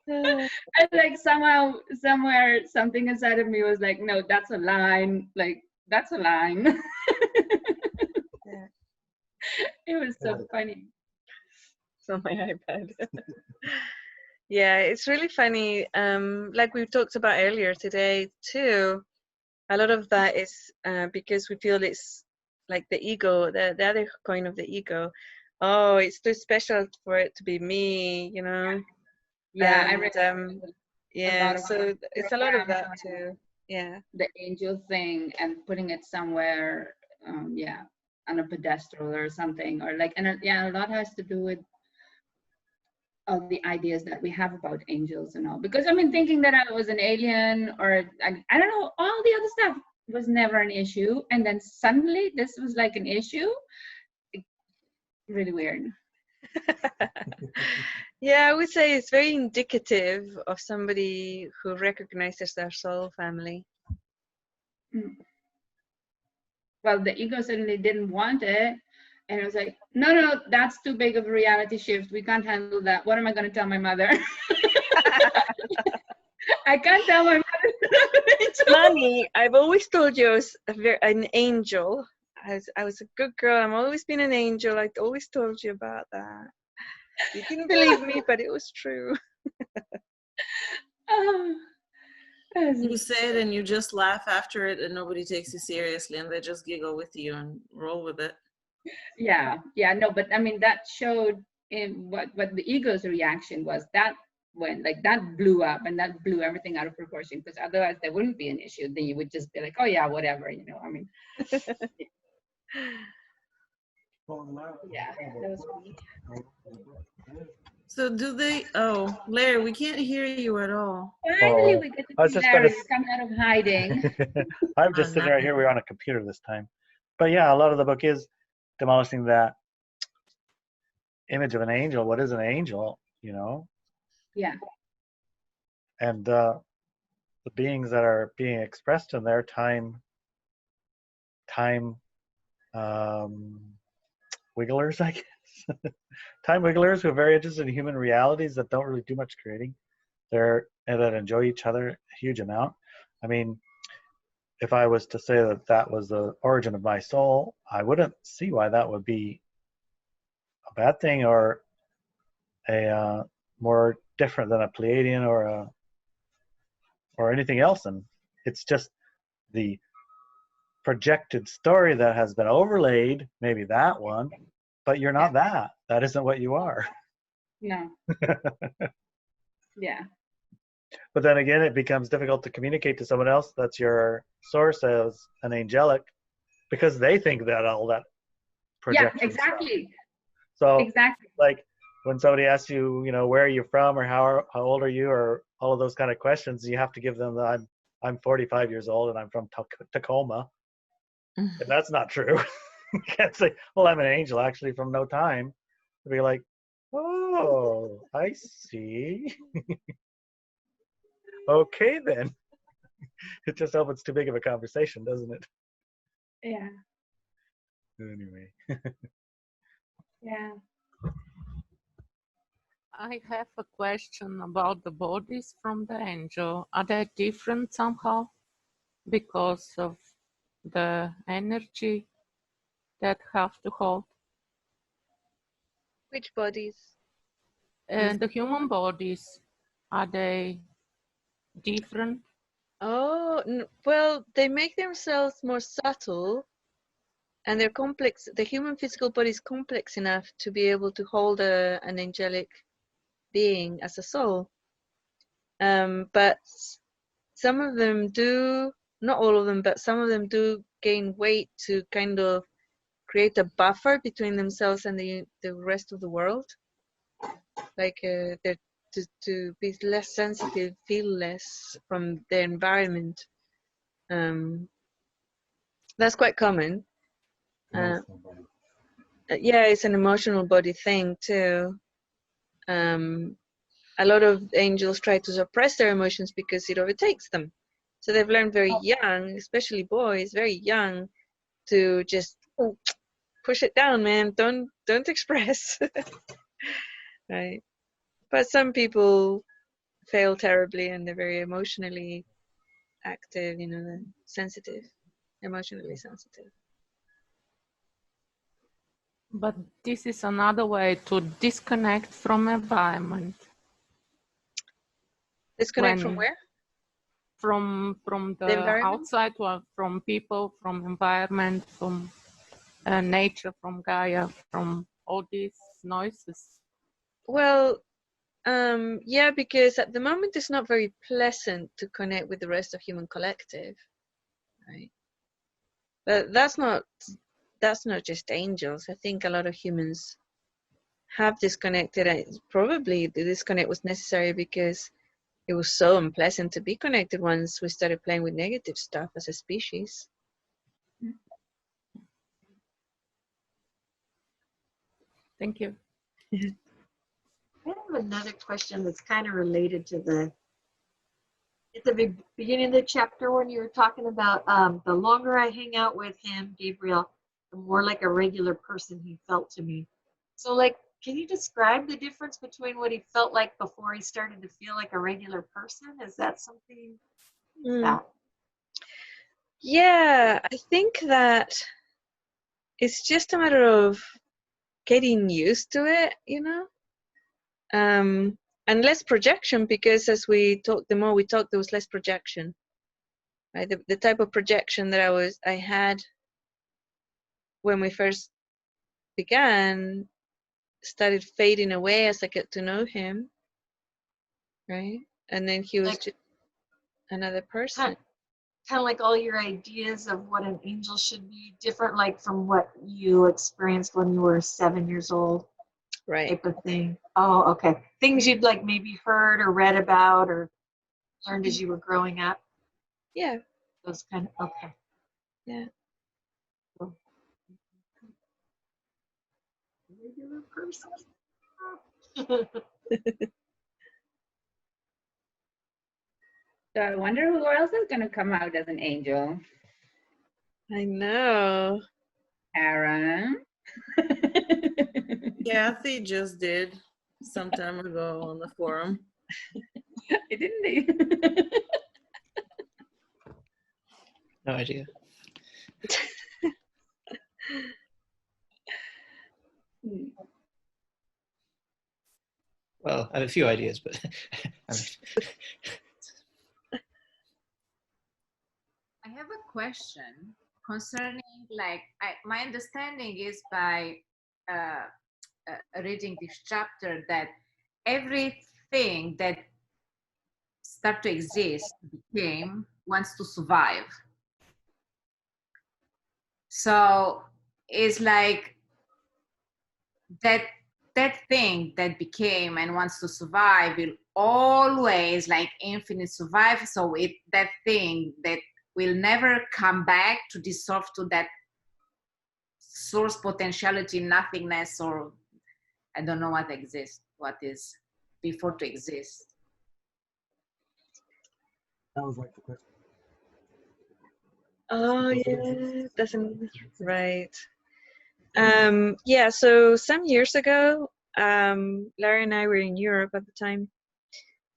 And like somewhere, something inside of me was like, no, that's a line. Like, that's a line. Yeah. It was so funny. It's on my iPad. Yeah, it's really funny. Like we talked about earlier today too, a lot of that is because we feel it's like the ego, the other coin of the ego. Oh, it's too special for it to be me, you know? Yeah, and, yeah, so it's a lot of that too. Yeah. The angel thing and putting it somewhere, yeah, on a pedestal or something, or like, and yeah, a lot has to do with all the ideas that we have about angels and all. Because I mean, thinking that I was an alien, or I don't know, all the other stuff was never an issue, and then suddenly this was like an issue. Really weird. Yeah, I would say it's very indicative of somebody who recognizes their soul family. Well, the ego certainly didn't want it. And I was like, no, that's too big of a reality shift. We can't handle that. What am I going to tell my mother? I can't tell my mother. Mommy, I've always told you I was an angel. I was a good girl. I've always been an angel. I always told you about that. You didn't believe me, but it was true. You say it and you just laugh after it, and nobody takes you seriously, and they just giggle with you and roll with it. Yeah, no, but I mean, that showed in what the ego's reaction was. That when like that blew up and that blew everything out of proportion, because otherwise there wouldn't be an issue. Then you would just be like, oh yeah, whatever, you know. I mean, yeah, that was funny. So do they? Oh, Larry, we can't hear you at all. Finally, we get I was to see just gonna Larry come out of hiding. I'm just sitting right here. We're on a computer this time. But yeah, a lot of the book is demolishing that image of an angel. What is an angel, you know? Yeah. And the beings that are being expressed in there, time wigglers, I guess. Time wigglers who are very interested in human realities that don't really do much creating. And that enjoy each other a huge amount. I mean, if I was to say that that was the origin of my soul, I wouldn't see why that would be a bad thing or a more different than a Pleiadian or anything else. And it's just the projected story that has been overlaid, maybe that one, but you're not that. That isn't what you are. No. Yeah. But then again, it becomes difficult to communicate to someone else that's your source as an angelic, because they think that all that projection. Yeah, exactly. So exactly, like when somebody asks you, you know, where are you from or how old are you or all of those kind of questions, you have to give them the I'm 45 years old and I'm from Tacoma. And that's not true. You can't say, well, I'm an angel actually from no time. You'll be like, oh, I see. Okay, then. It just opens too big of a conversation, doesn't it? Yeah. Anyway. Yeah. I have a question about the bodies from the angel. Are they different somehow because of the energy that have to hold? Which bodies? And the human bodies, are they different? Oh, well, they make themselves more subtle and they're complex. The human physical body is complex enough to be able to hold an angelic being as a soul. But some of them do, not all of them, but some of them do gain weight to kind of create a buffer between themselves and the rest of the world. Like they're to be less sensitive, feel less from their environment. That's quite common. Yeah, it's an emotional body thing too. A lot of angels try to suppress their emotions because it overtakes them. So they've learned very young, especially boys, very young, to just push it down, man. Don't express. Right. But some people fail terribly and they're very emotionally active, you know, sensitive, emotionally sensitive. But this is another way to disconnect from environment. Disconnect from where? From the outside, or from people, from environment, from nature, from Gaia, from all these noises. Well, yeah, because at the moment it's not very pleasant to connect with the rest of human collective, right? But that's not just angels. I think a lot of humans have disconnected. Probably the disconnect was necessary because it was so unpleasant to be connected once we started playing with negative stuff as a species. Thank you. I have another question that's kind of related to at the beginning of the chapter when you were talking about the longer I hang out with him, Gabriel, the more like a regular person he felt to me. So like, can you describe the difference between what he felt like before he started to feel like a regular person? Is that something? Yeah, I think that it's just a matter of getting used to it, you know? And less projection, because as we talked, the more we talked, there was less projection. Right? The type of projection that I had when we first began started fading away as I get to know him. right? And then he was Like, just another person. Kind of like all your ideas of what an angel should be different, like from what you experienced when you were 7 years old, right? Type of thing. Oh, okay. Things you'd like maybe heard or read about or learned as you were growing up. Yeah. Those kind of, okay. Yeah. Cool. Regular person. So I wonder who else is going to come out as an angel. I know. Aaron. Kathy just did some time ago on the forum. Didn't they? No idea. Well, I have a few ideas, but I mean, I have a question concerning, like, my understanding is by reading this chapter that everything that start to exist wants to survive. So it's like that thing that became and wants to survive will always like infinite survive. So that thing that will never come back to dissolve to that source potentiality, nothingness, or I don't know what exists, what is before to exist. That was like the question. Oh yeah, definitely right. Yeah, so some years ago, Larry and I were in Europe at the time,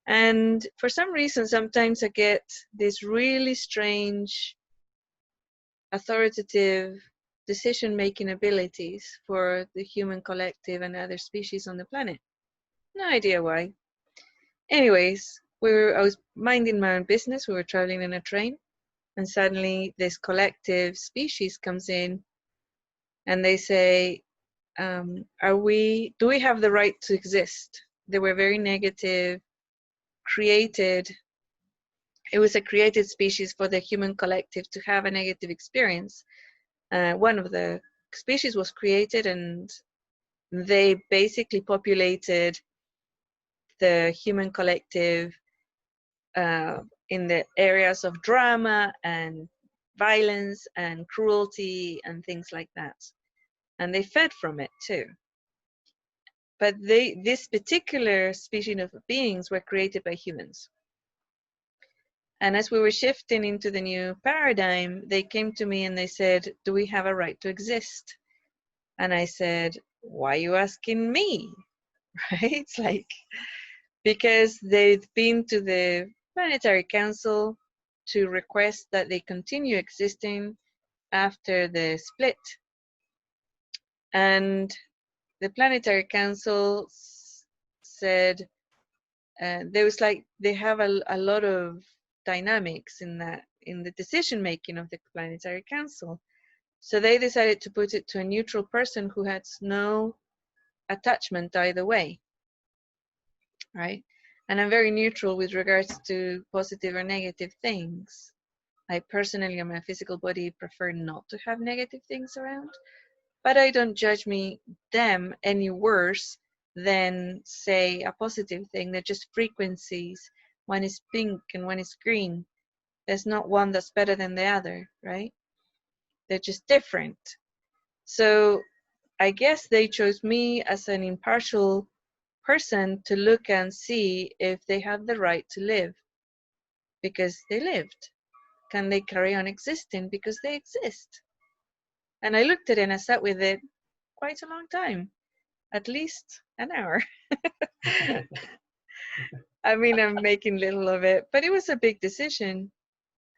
and for some reason, sometimes I get this really strange, authoritative decision-making abilities for the human collective and other species on the planet. No idea why. Anyways, I was minding my own business. We were traveling in a train, and suddenly this collective species comes in, and they say, do we have the right to exist? They were very negative, created. It was a created species for the human collective to have a negative experience. One of the species was created, and they basically populated the human collective in the areas of drama and violence and cruelty and things like that. And they fed from it too. But this particular species of beings were created by humans. And as we were shifting into the new paradigm, they came to me and they said, do we have a right to exist? And I said, why are you asking me? Right? It's like, because they've been to the Planetary Council to request that they continue existing after the split. And the Planetary Council said they have a lot of dynamics in the decision making of the Planetary Council. So they decided to put it to a neutral person who has no attachment either way, right? And I'm very neutral with regards to positive or negative things. I personally, on my physical body, prefer not to have negative things around, but I don't judge them any worse than, say, a positive thing. They're just frequencies. One is pink and one is green. There's not one that's better than the other, right? They're just different. So I guess they chose me as an impartial person to look and see if they have the right to live because they lived. Can they carry on existing because they exist? And I looked at it and I sat with it quite a long time, at least an hour. I mean, I'm making little of it, but it was a big decision.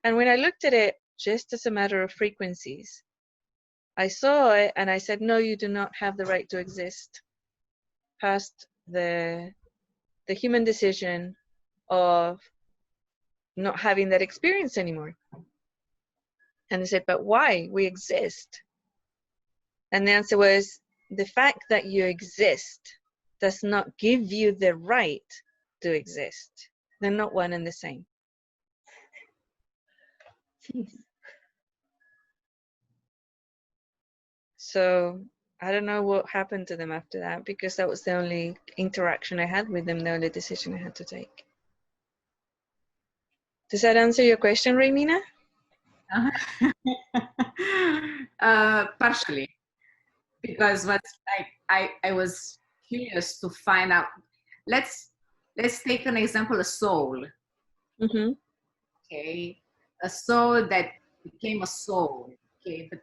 And when I looked at it just as a matter of frequencies, I saw it and I said, no, you do not have the right to exist past the human decision of not having that experience anymore. And I said, but why? We exist. And the answer was, the fact that you exist does not give you the right do exist. They're not one and the same. So I don't know what happened to them after that, because that was the only interaction I had with them, the only decision I had to take. Does that answer your question, Raymina? Partially, because what's I was curious to find out. Let's take an example, a soul. Mm-hmm. Okay, a soul that became a soul. Okay, but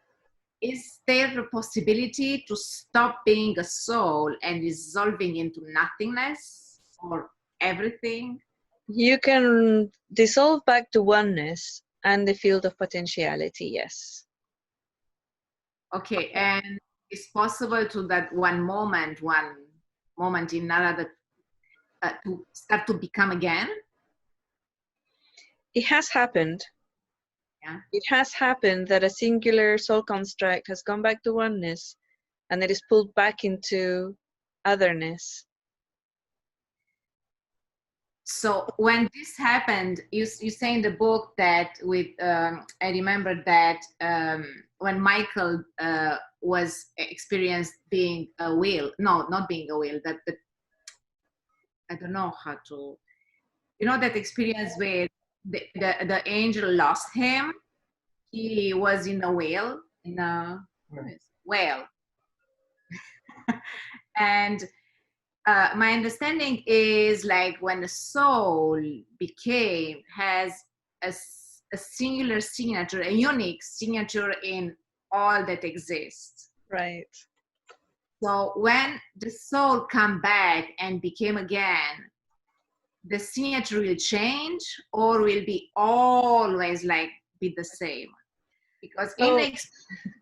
is there a possibility to stop being a soul and dissolving into nothingness or everything? You can dissolve back to oneness and the field of potentiality, yes. Okay, and it's possible to that one moment in another to start to become again? It has happened. Yeah. It has happened that a singular soul construct has gone back to oneness and it is pulled back into otherness. So when this happened, you say in the book that with I remember that when Michael was experienced being a whale, no, not being a whale, that I don't know how to, that experience where the angel lost him. He was in a whale, whale, and my understanding is like when the soul has a singular signature, a unique signature in all that exists. Right. So when the soul come back and became again, the signature will change or will be always like be the same? Because in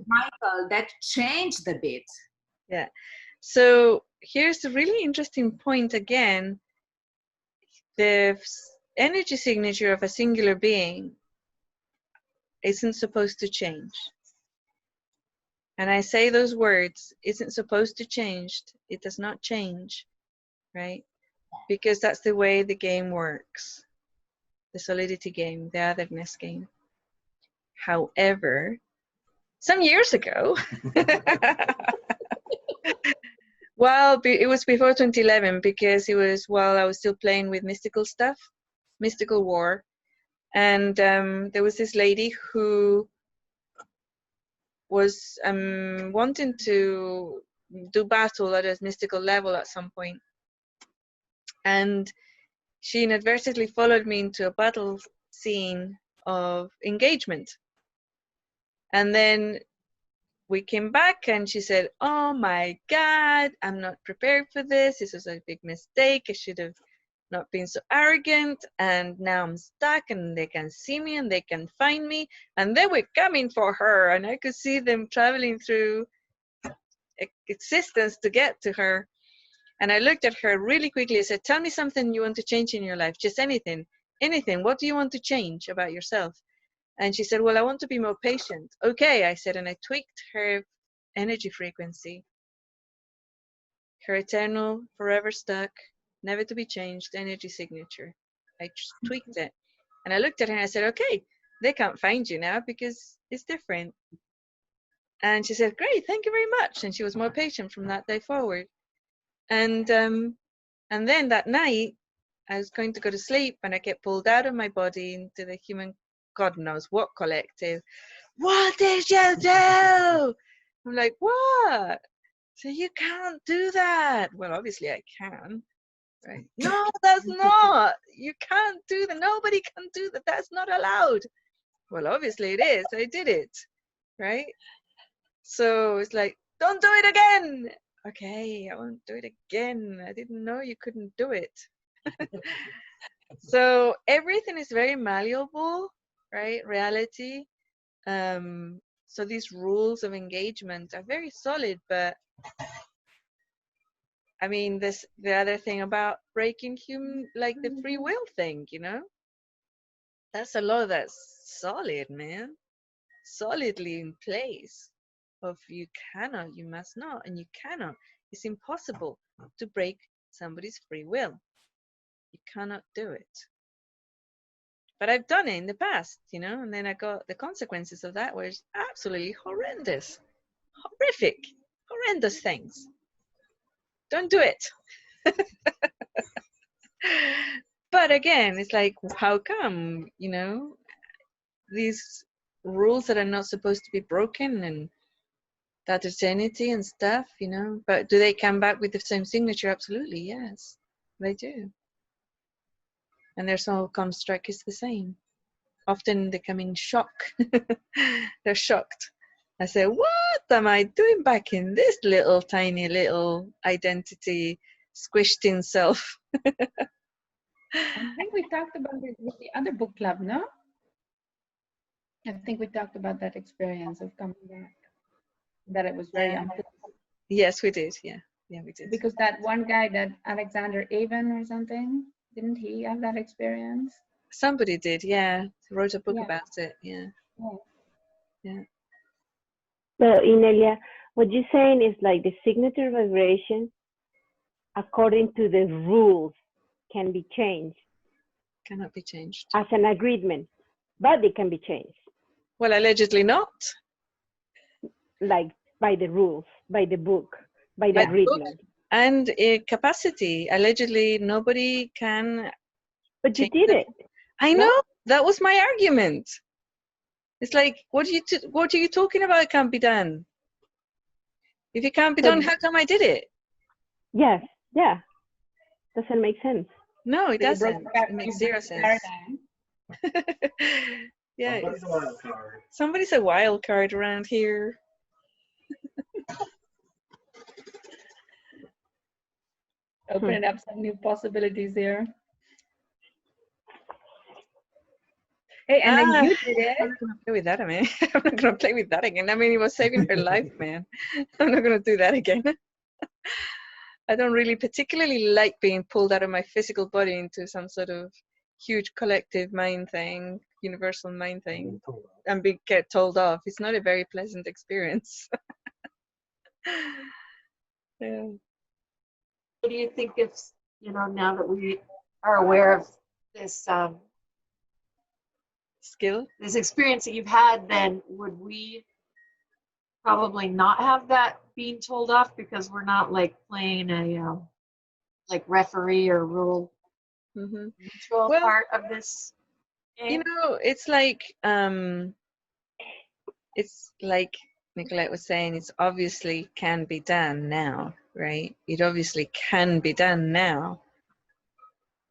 Michael, that changed a bit. Yeah. So here's a really interesting point again. The energy signature of a singular being isn't supposed to change. And I say those words, isn't supposed to change. It does not change, right? Because that's the way the game works. The solidity game, the otherness game. However, some years ago, well, it was before 2011, because it was while I was still playing with mystical stuff, mystical war. And there was this lady who was wanting to do battle at a mystical level at some point. And she inadvertently followed me into a battle scene of engagement. And then we came back and she said, "Oh my God, I'm not prepared for this. This was a big mistake. I should have not been so arrogant. And now I'm stuck and they can see me and they can find me." And they were coming for her. And I could see them traveling through existence to get to her. And I looked at her really quickly. I said, "Tell me something you want to change in your life. Just anything. Anything. What do you want to change about yourself?" And she said, "Well, I want to be more patient." "Okay," I said, and I tweaked her energy frequency. Her eternal, forever stuck, never to be changed energy signature. I just tweaked it. And I looked at her and I said, "Okay, they can't find you now because it's different." And she said, "Great, thank you very much." And she was more patient from that day forward. And then that night, I was going to go to sleep and I get pulled out of my body into the human, God knows what collective. "What did you do?" I'm like, "What?" "So you can't do that." "Well, obviously I can." Right? "No, that's not. You can't do that. Nobody can do that. That's not allowed." "Well, obviously it is. I did it." Right? So it's like, "Don't do it again." "Okay, I won't do it again. I didn't know you couldn't do it." So everything is very malleable, right? Reality. So these rules of engagement are very solid, but I mean, the other thing about breaking human, like the free will thing, that's a law that's solid, man, solidly in place. Of you cannot, you must not, and you cannot. It's impossible to break somebody's free will. You cannot do it. But I've done it in the past, you know, and then I got the consequences of that was absolutely horrendous, horrific, horrendous things. Don't do it. But again, it's like, how come, you know, these rules that are not supposed to be broken and that eternity and stuff, you know, but do they come back with the same signature? Absolutely, yes, they do. And their soul construct is the same. Often they come in shock. They're shocked. I say, what am I doing back in this little tiny little identity squished in self? I think we talked about it with the other book club, no? I think we talked about that experience of coming back, that it was very unpleasant. Yes, we did. Yeah, we did. Because that one guy, that Alexander Avon or something, didn't he have that experience? Somebody did, yeah. He wrote a book Yeah. about it, yeah. Yeah. So, Inelia, what you're saying is like the signature vibration, according to the rules, can be changed. Cannot be changed. As an agreement, but it can be changed. Well, allegedly not. Like by the rules, by the book, by the agreement. And a capacity. Allegedly, nobody can. But you did it. I know. That was my argument. It's like, what are you talking about? It can't be done. If it can't be done, how come I did it? Yes. Yeah. Doesn't make sense. No, it doesn't. It makes zero sense. Yeah. Somebody's a wild card around here. Opening up some new possibilities here. Hey, and then you did it. I'm not gonna play with that, man. I'm not gonna play with that again. I mean, it was saving her life, man. I'm not gonna do that again. I don't really particularly like being pulled out of my physical body into some sort of huge collective mind thing, universal mind thing, and get told off. It's not a very pleasant experience. Yeah. What do you think if, you know, now that we are aware of this skill, this experience that you've had, then would we probably not have that being told off because we're not like playing a like referee or rule neutral part of this game? You know, it's like Nicolette was saying, it's obviously can be done now, right? It obviously can be done now.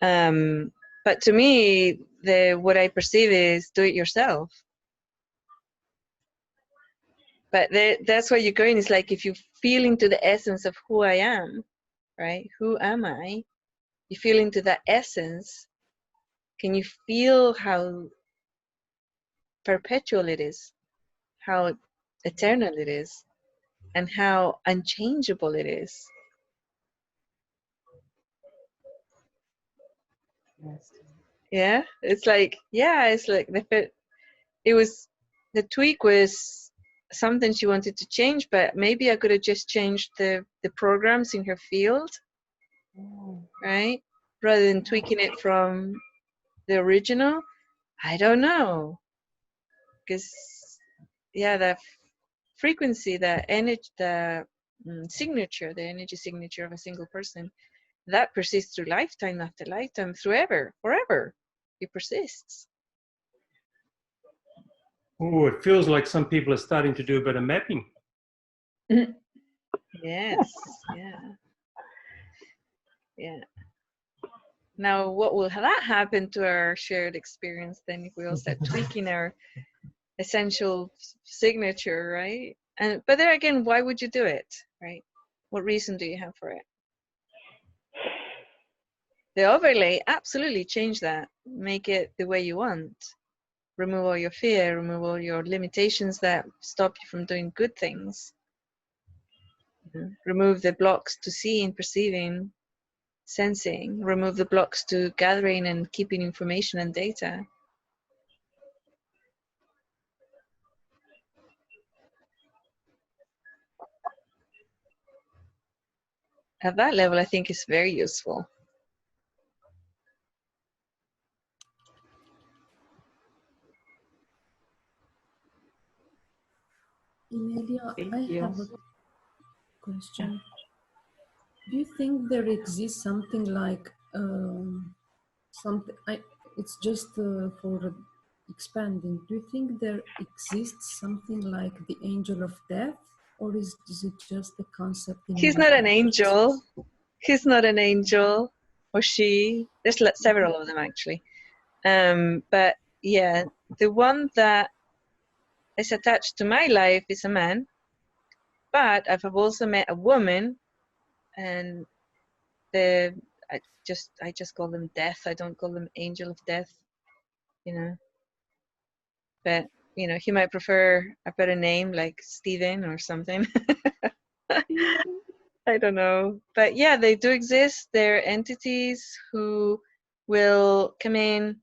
But to me, what I perceive is do it yourself. But that's where you're going. It's like if you feel into the essence of who I am, right? Who am I? You feel into that essence. Can you feel how perpetual it is? How eternal it is? And how unchangeable it is? Yeah, it's like, the tweak was something she wanted to change, but maybe I could have just changed the programs in her field, right? Rather than tweaking it from the original. I don't know. Because, yeah, the frequency, the energy, the signature, the energy signature of a single person, that persists through lifetime after lifetime, forever. It persists. Oh, it feels like some people are starting to do a bit of mapping. Yes, yeah. Now, what will that happen to our shared experience then if we all start tweaking our essential signature, right? But there again, why would you do it, right? What reason do you have for it? The overlay, absolutely change that. Make it the way you want. Remove all your fear, remove all your limitations that stop you from doing good things. Remove the blocks to seeing, perceiving, sensing. Remove the blocks to gathering and keeping information and data. At that level, I think it's very useful. Inelia, Thank I you. have a question. Do you think there exists something like something? It's just for expanding. Do you think there exists something like the angel of death, or is it just a concept in He's your not an mind? angel. He's not an angel, or she. There's several of them actually. But yeah, the one that is attached to my life is a man. But I've also met a woman, and I just call them death. I don't call them angel of death, you know. But you know, he might prefer a better name like Stephen or something. I don't know. But yeah, they do exist. They're entities who will come in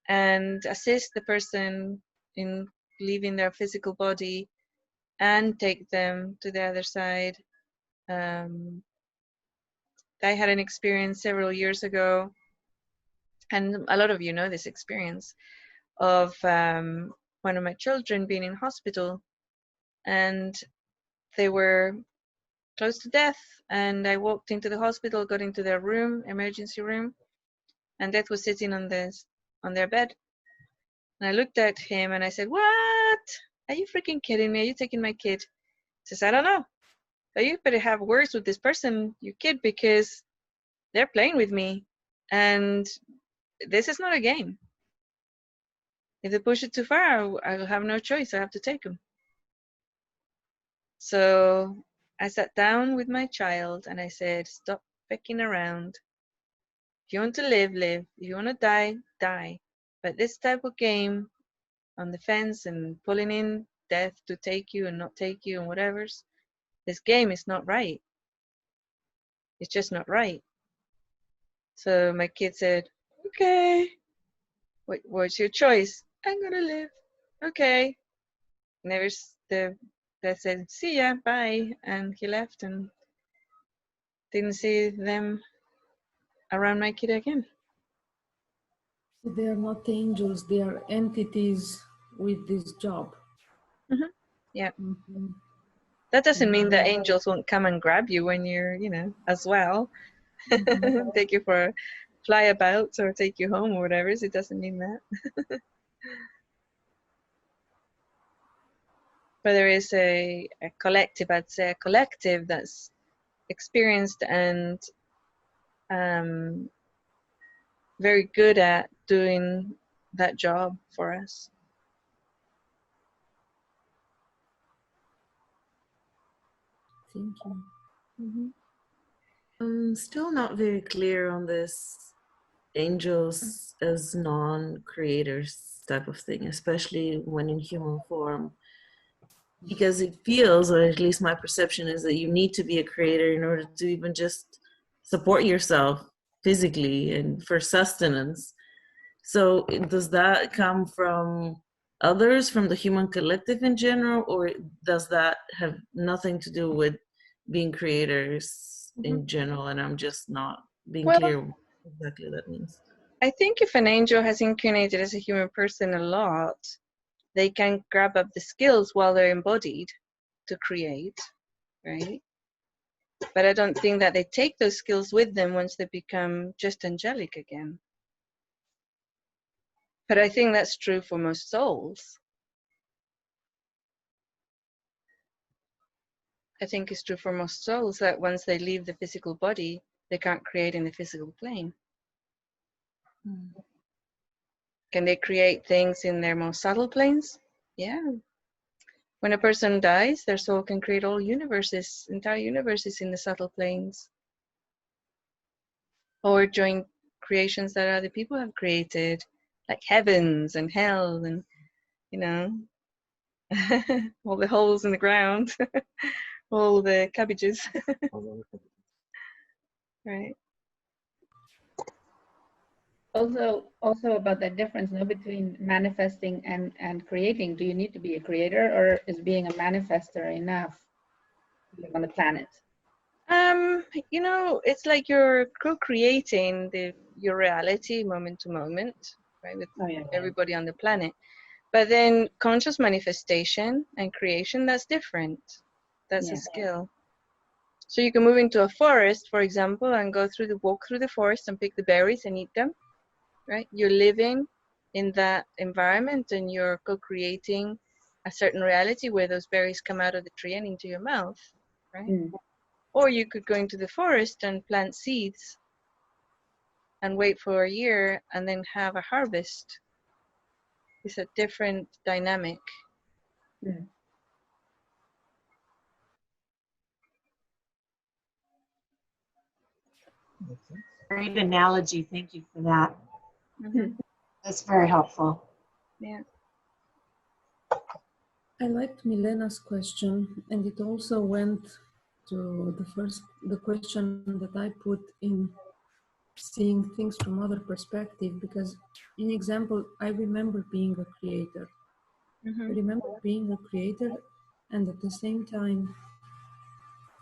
and assist the person in leaving their physical body and take them to the other side. I had an experience several years ago, and a lot of you know this experience, of one of my children being in hospital, and they were close to death. And I walked into the hospital, got into their room, emergency room, and Death was sitting on their bed. And I looked at him and I said, "What? Are you freaking kidding me? Are you taking my kid?" He says, "I don't know. But you better have words with this person, your kid, because they're playing with me. And this is not a game. If they push it too far, I'll have no choice. I have to take them." So I sat down with my child and I said, "Stop pecking around. If you want to live, live. If you want to die, die. But this type of game on the fence and pulling in death to take you and not take you and whatever's, this game is not right. It's just not right." So my kid said, "Okay, what's your choice?" "I'm gonna live." "Okay." Never the Dad said, "See ya, bye," and he left and didn't see them around my kid again. They are not angels, they are entities with this job. Mm-hmm. Yeah. Mm-hmm. That doesn't mean that angels won't come and grab you when you're, as well. Mm-hmm. Take you for a flyabout or take you home or whatever. It doesn't mean that. But there is a collective, I'd say a collective that's experienced and very good at doing that job for us. Thank you. Mm-hmm. I'm still not very clear on this angels as non-creators type of thing, especially when in human form. Because it feels, or at least my perception is, that you need to be a creator in order to even just support yourself physically and for sustenance. So does that come from others, from the human collective in general, or does that have nothing to do with being creators in general? And I'm just not being clear what exactly that means. I think if an angel has incarnated as a human person a lot, they can grab up the skills while they're embodied to create, right? But I don't think that they take those skills with them once they become just angelic again. But I think that's true for most souls. I think it's true for most souls that once they leave the physical body, they can't create in the physical plane. Can they create things in their most subtle planes? Yeah. When a person dies, their soul can create all universes, entire universes in the subtle planes. Or join creations that other people have created, like heavens and hell and, all the holes in the ground, all the cabbages. Right. Also about that difference between manifesting and creating. Do you need to be a creator, or is being a manifester enough to live on the planet? It's like you're co-creating your reality moment to moment, right, with everybody on the planet. But then conscious manifestation and creation, that's different. That's a skill. So you can move into a forest, for example, and walk through the forest and pick the berries and eat them, right? You're living in that environment and you're co-creating a certain reality where those berries come out of the tree and into your mouth, right? Or you could go into the forest and plant seeds and wait for a year and then have a harvest. It's a different dynamic. Great analogy. Thank you for that. That's very helpful. Yeah. I liked Milena's question, and it also went to the question that I put in seeing things from other perspective, because in example, I remember being a creator. I remember being a creator, and at the same time,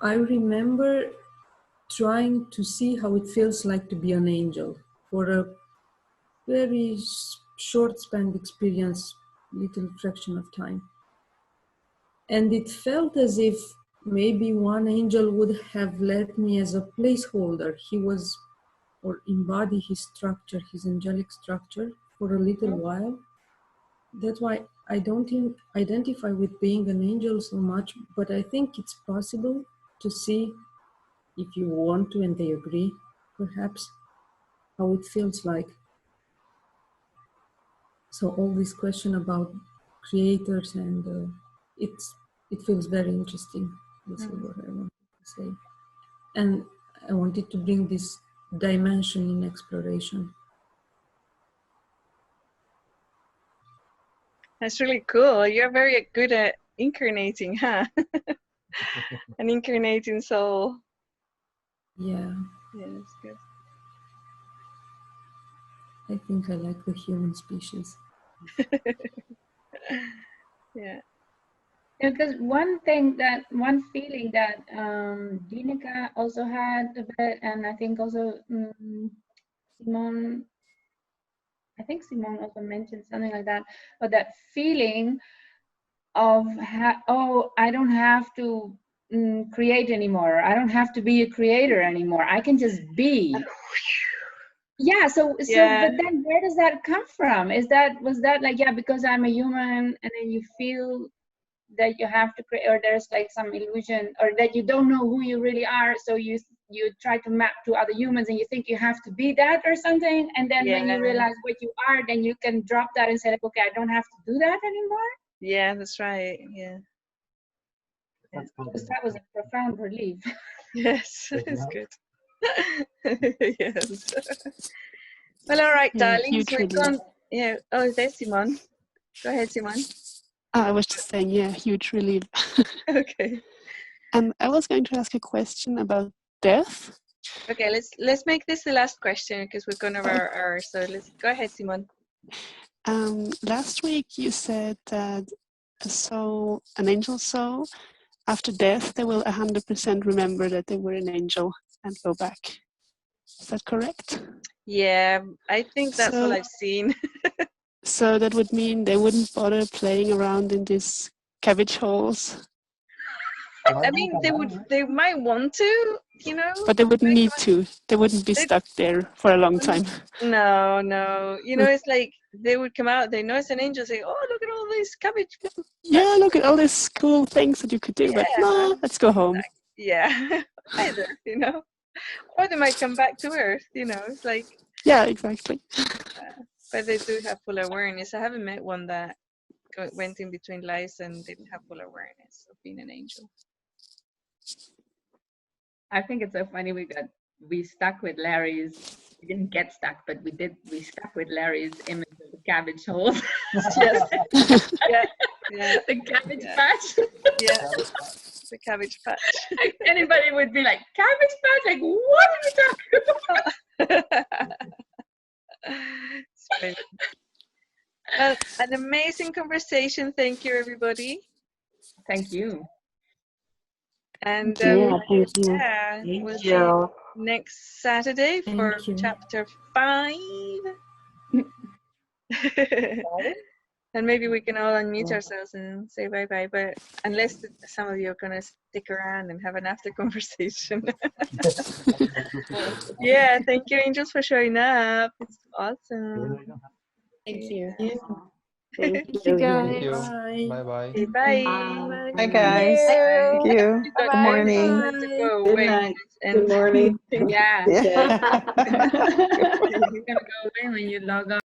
I remember trying to see how it feels like to be an angel for a very short span experience, little fraction of time. And it felt as if maybe one angel would have led me as a placeholder. He was, or embody his structure, his angelic structure for a little while. That's why I don't identify with being an angel so much, but I think it's possible to see, if you want to and they agree, perhaps, how it feels like. So all this question about creators and it feels very interesting. This is what I wanted to say. And I wanted to bring this dimension in exploration. That's really cool. You're very good at incarnating, huh? An incarnating soul. Yeah. Yeah, that's good. I think I like the human species. Yeah. Because one feeling that Dinika also had a bit, and I think also Simone also mentioned something like that, but that feeling of I don't have to create anymore. I don't have to be a creator anymore. I can just be. Yeah. So but then where does that come from? Was that like, because I'm a human, and then you feel that you have to create, or there's like some illusion, or that you don't know who you really are, so you try to map to other humans and you think you have to be that or something, and then when you realize what you are, then you can drop that and say like, okay, I don't have to do that anymore. Yeah, that's right. Yeah. That was a profound relief. Yes, it's good. Yes. Well, all right, darlings, we're gone. Yeah. Oh, there's Simone. Go ahead, Simone. I was just saying, huge relief. Okay. And I was going to ask a question about death. Okay, let's make this the last question because we've gone over our hour. So let's go ahead, Simone. Last week you said that an angel soul, after death, they will 100% remember that they were an angel and go back. Is that correct? Yeah, I think that's what I've seen. So that would mean they wouldn't bother playing around in these cabbage holes. I mean, they might want to, But they wouldn't need to. They wouldn't be stuck there for a long time. No. It's like they would come out, they notice an angel, say, oh, look at all these cabbage. Yeah, look at all these cool things that you could do, but no, let's go home. Yeah, either, Or they might come back to Earth, it's like. Yeah, exactly. But they do have full awareness. I haven't met one that went in between lives and didn't have full awareness of being an angel. I think it's so funny we stuck with Larry's. We didn't get stuck, but we stuck with Larry's image of the cabbage hole. Yeah. The cabbage patch. Yeah. The cabbage patch. Anybody would be like, cabbage patch? Like, what are you talking about? Well, an amazing conversation. Thank you, everybody. Thank you. And thank you. We'll see you next Saturday for chapter 5. And maybe we can all unmute ourselves and say bye-bye, but unless some of you are going to stick around and have an after conversation. Yeah, thank you, angels, for showing up. It's awesome. Thank you. Thank Thank you. you. Bye. Bye. Okay, bye. Hi guys. Thank you. Bye. Good morning. Good night. Good morning. Yeah. Yeah. It's gonna go away when you log on.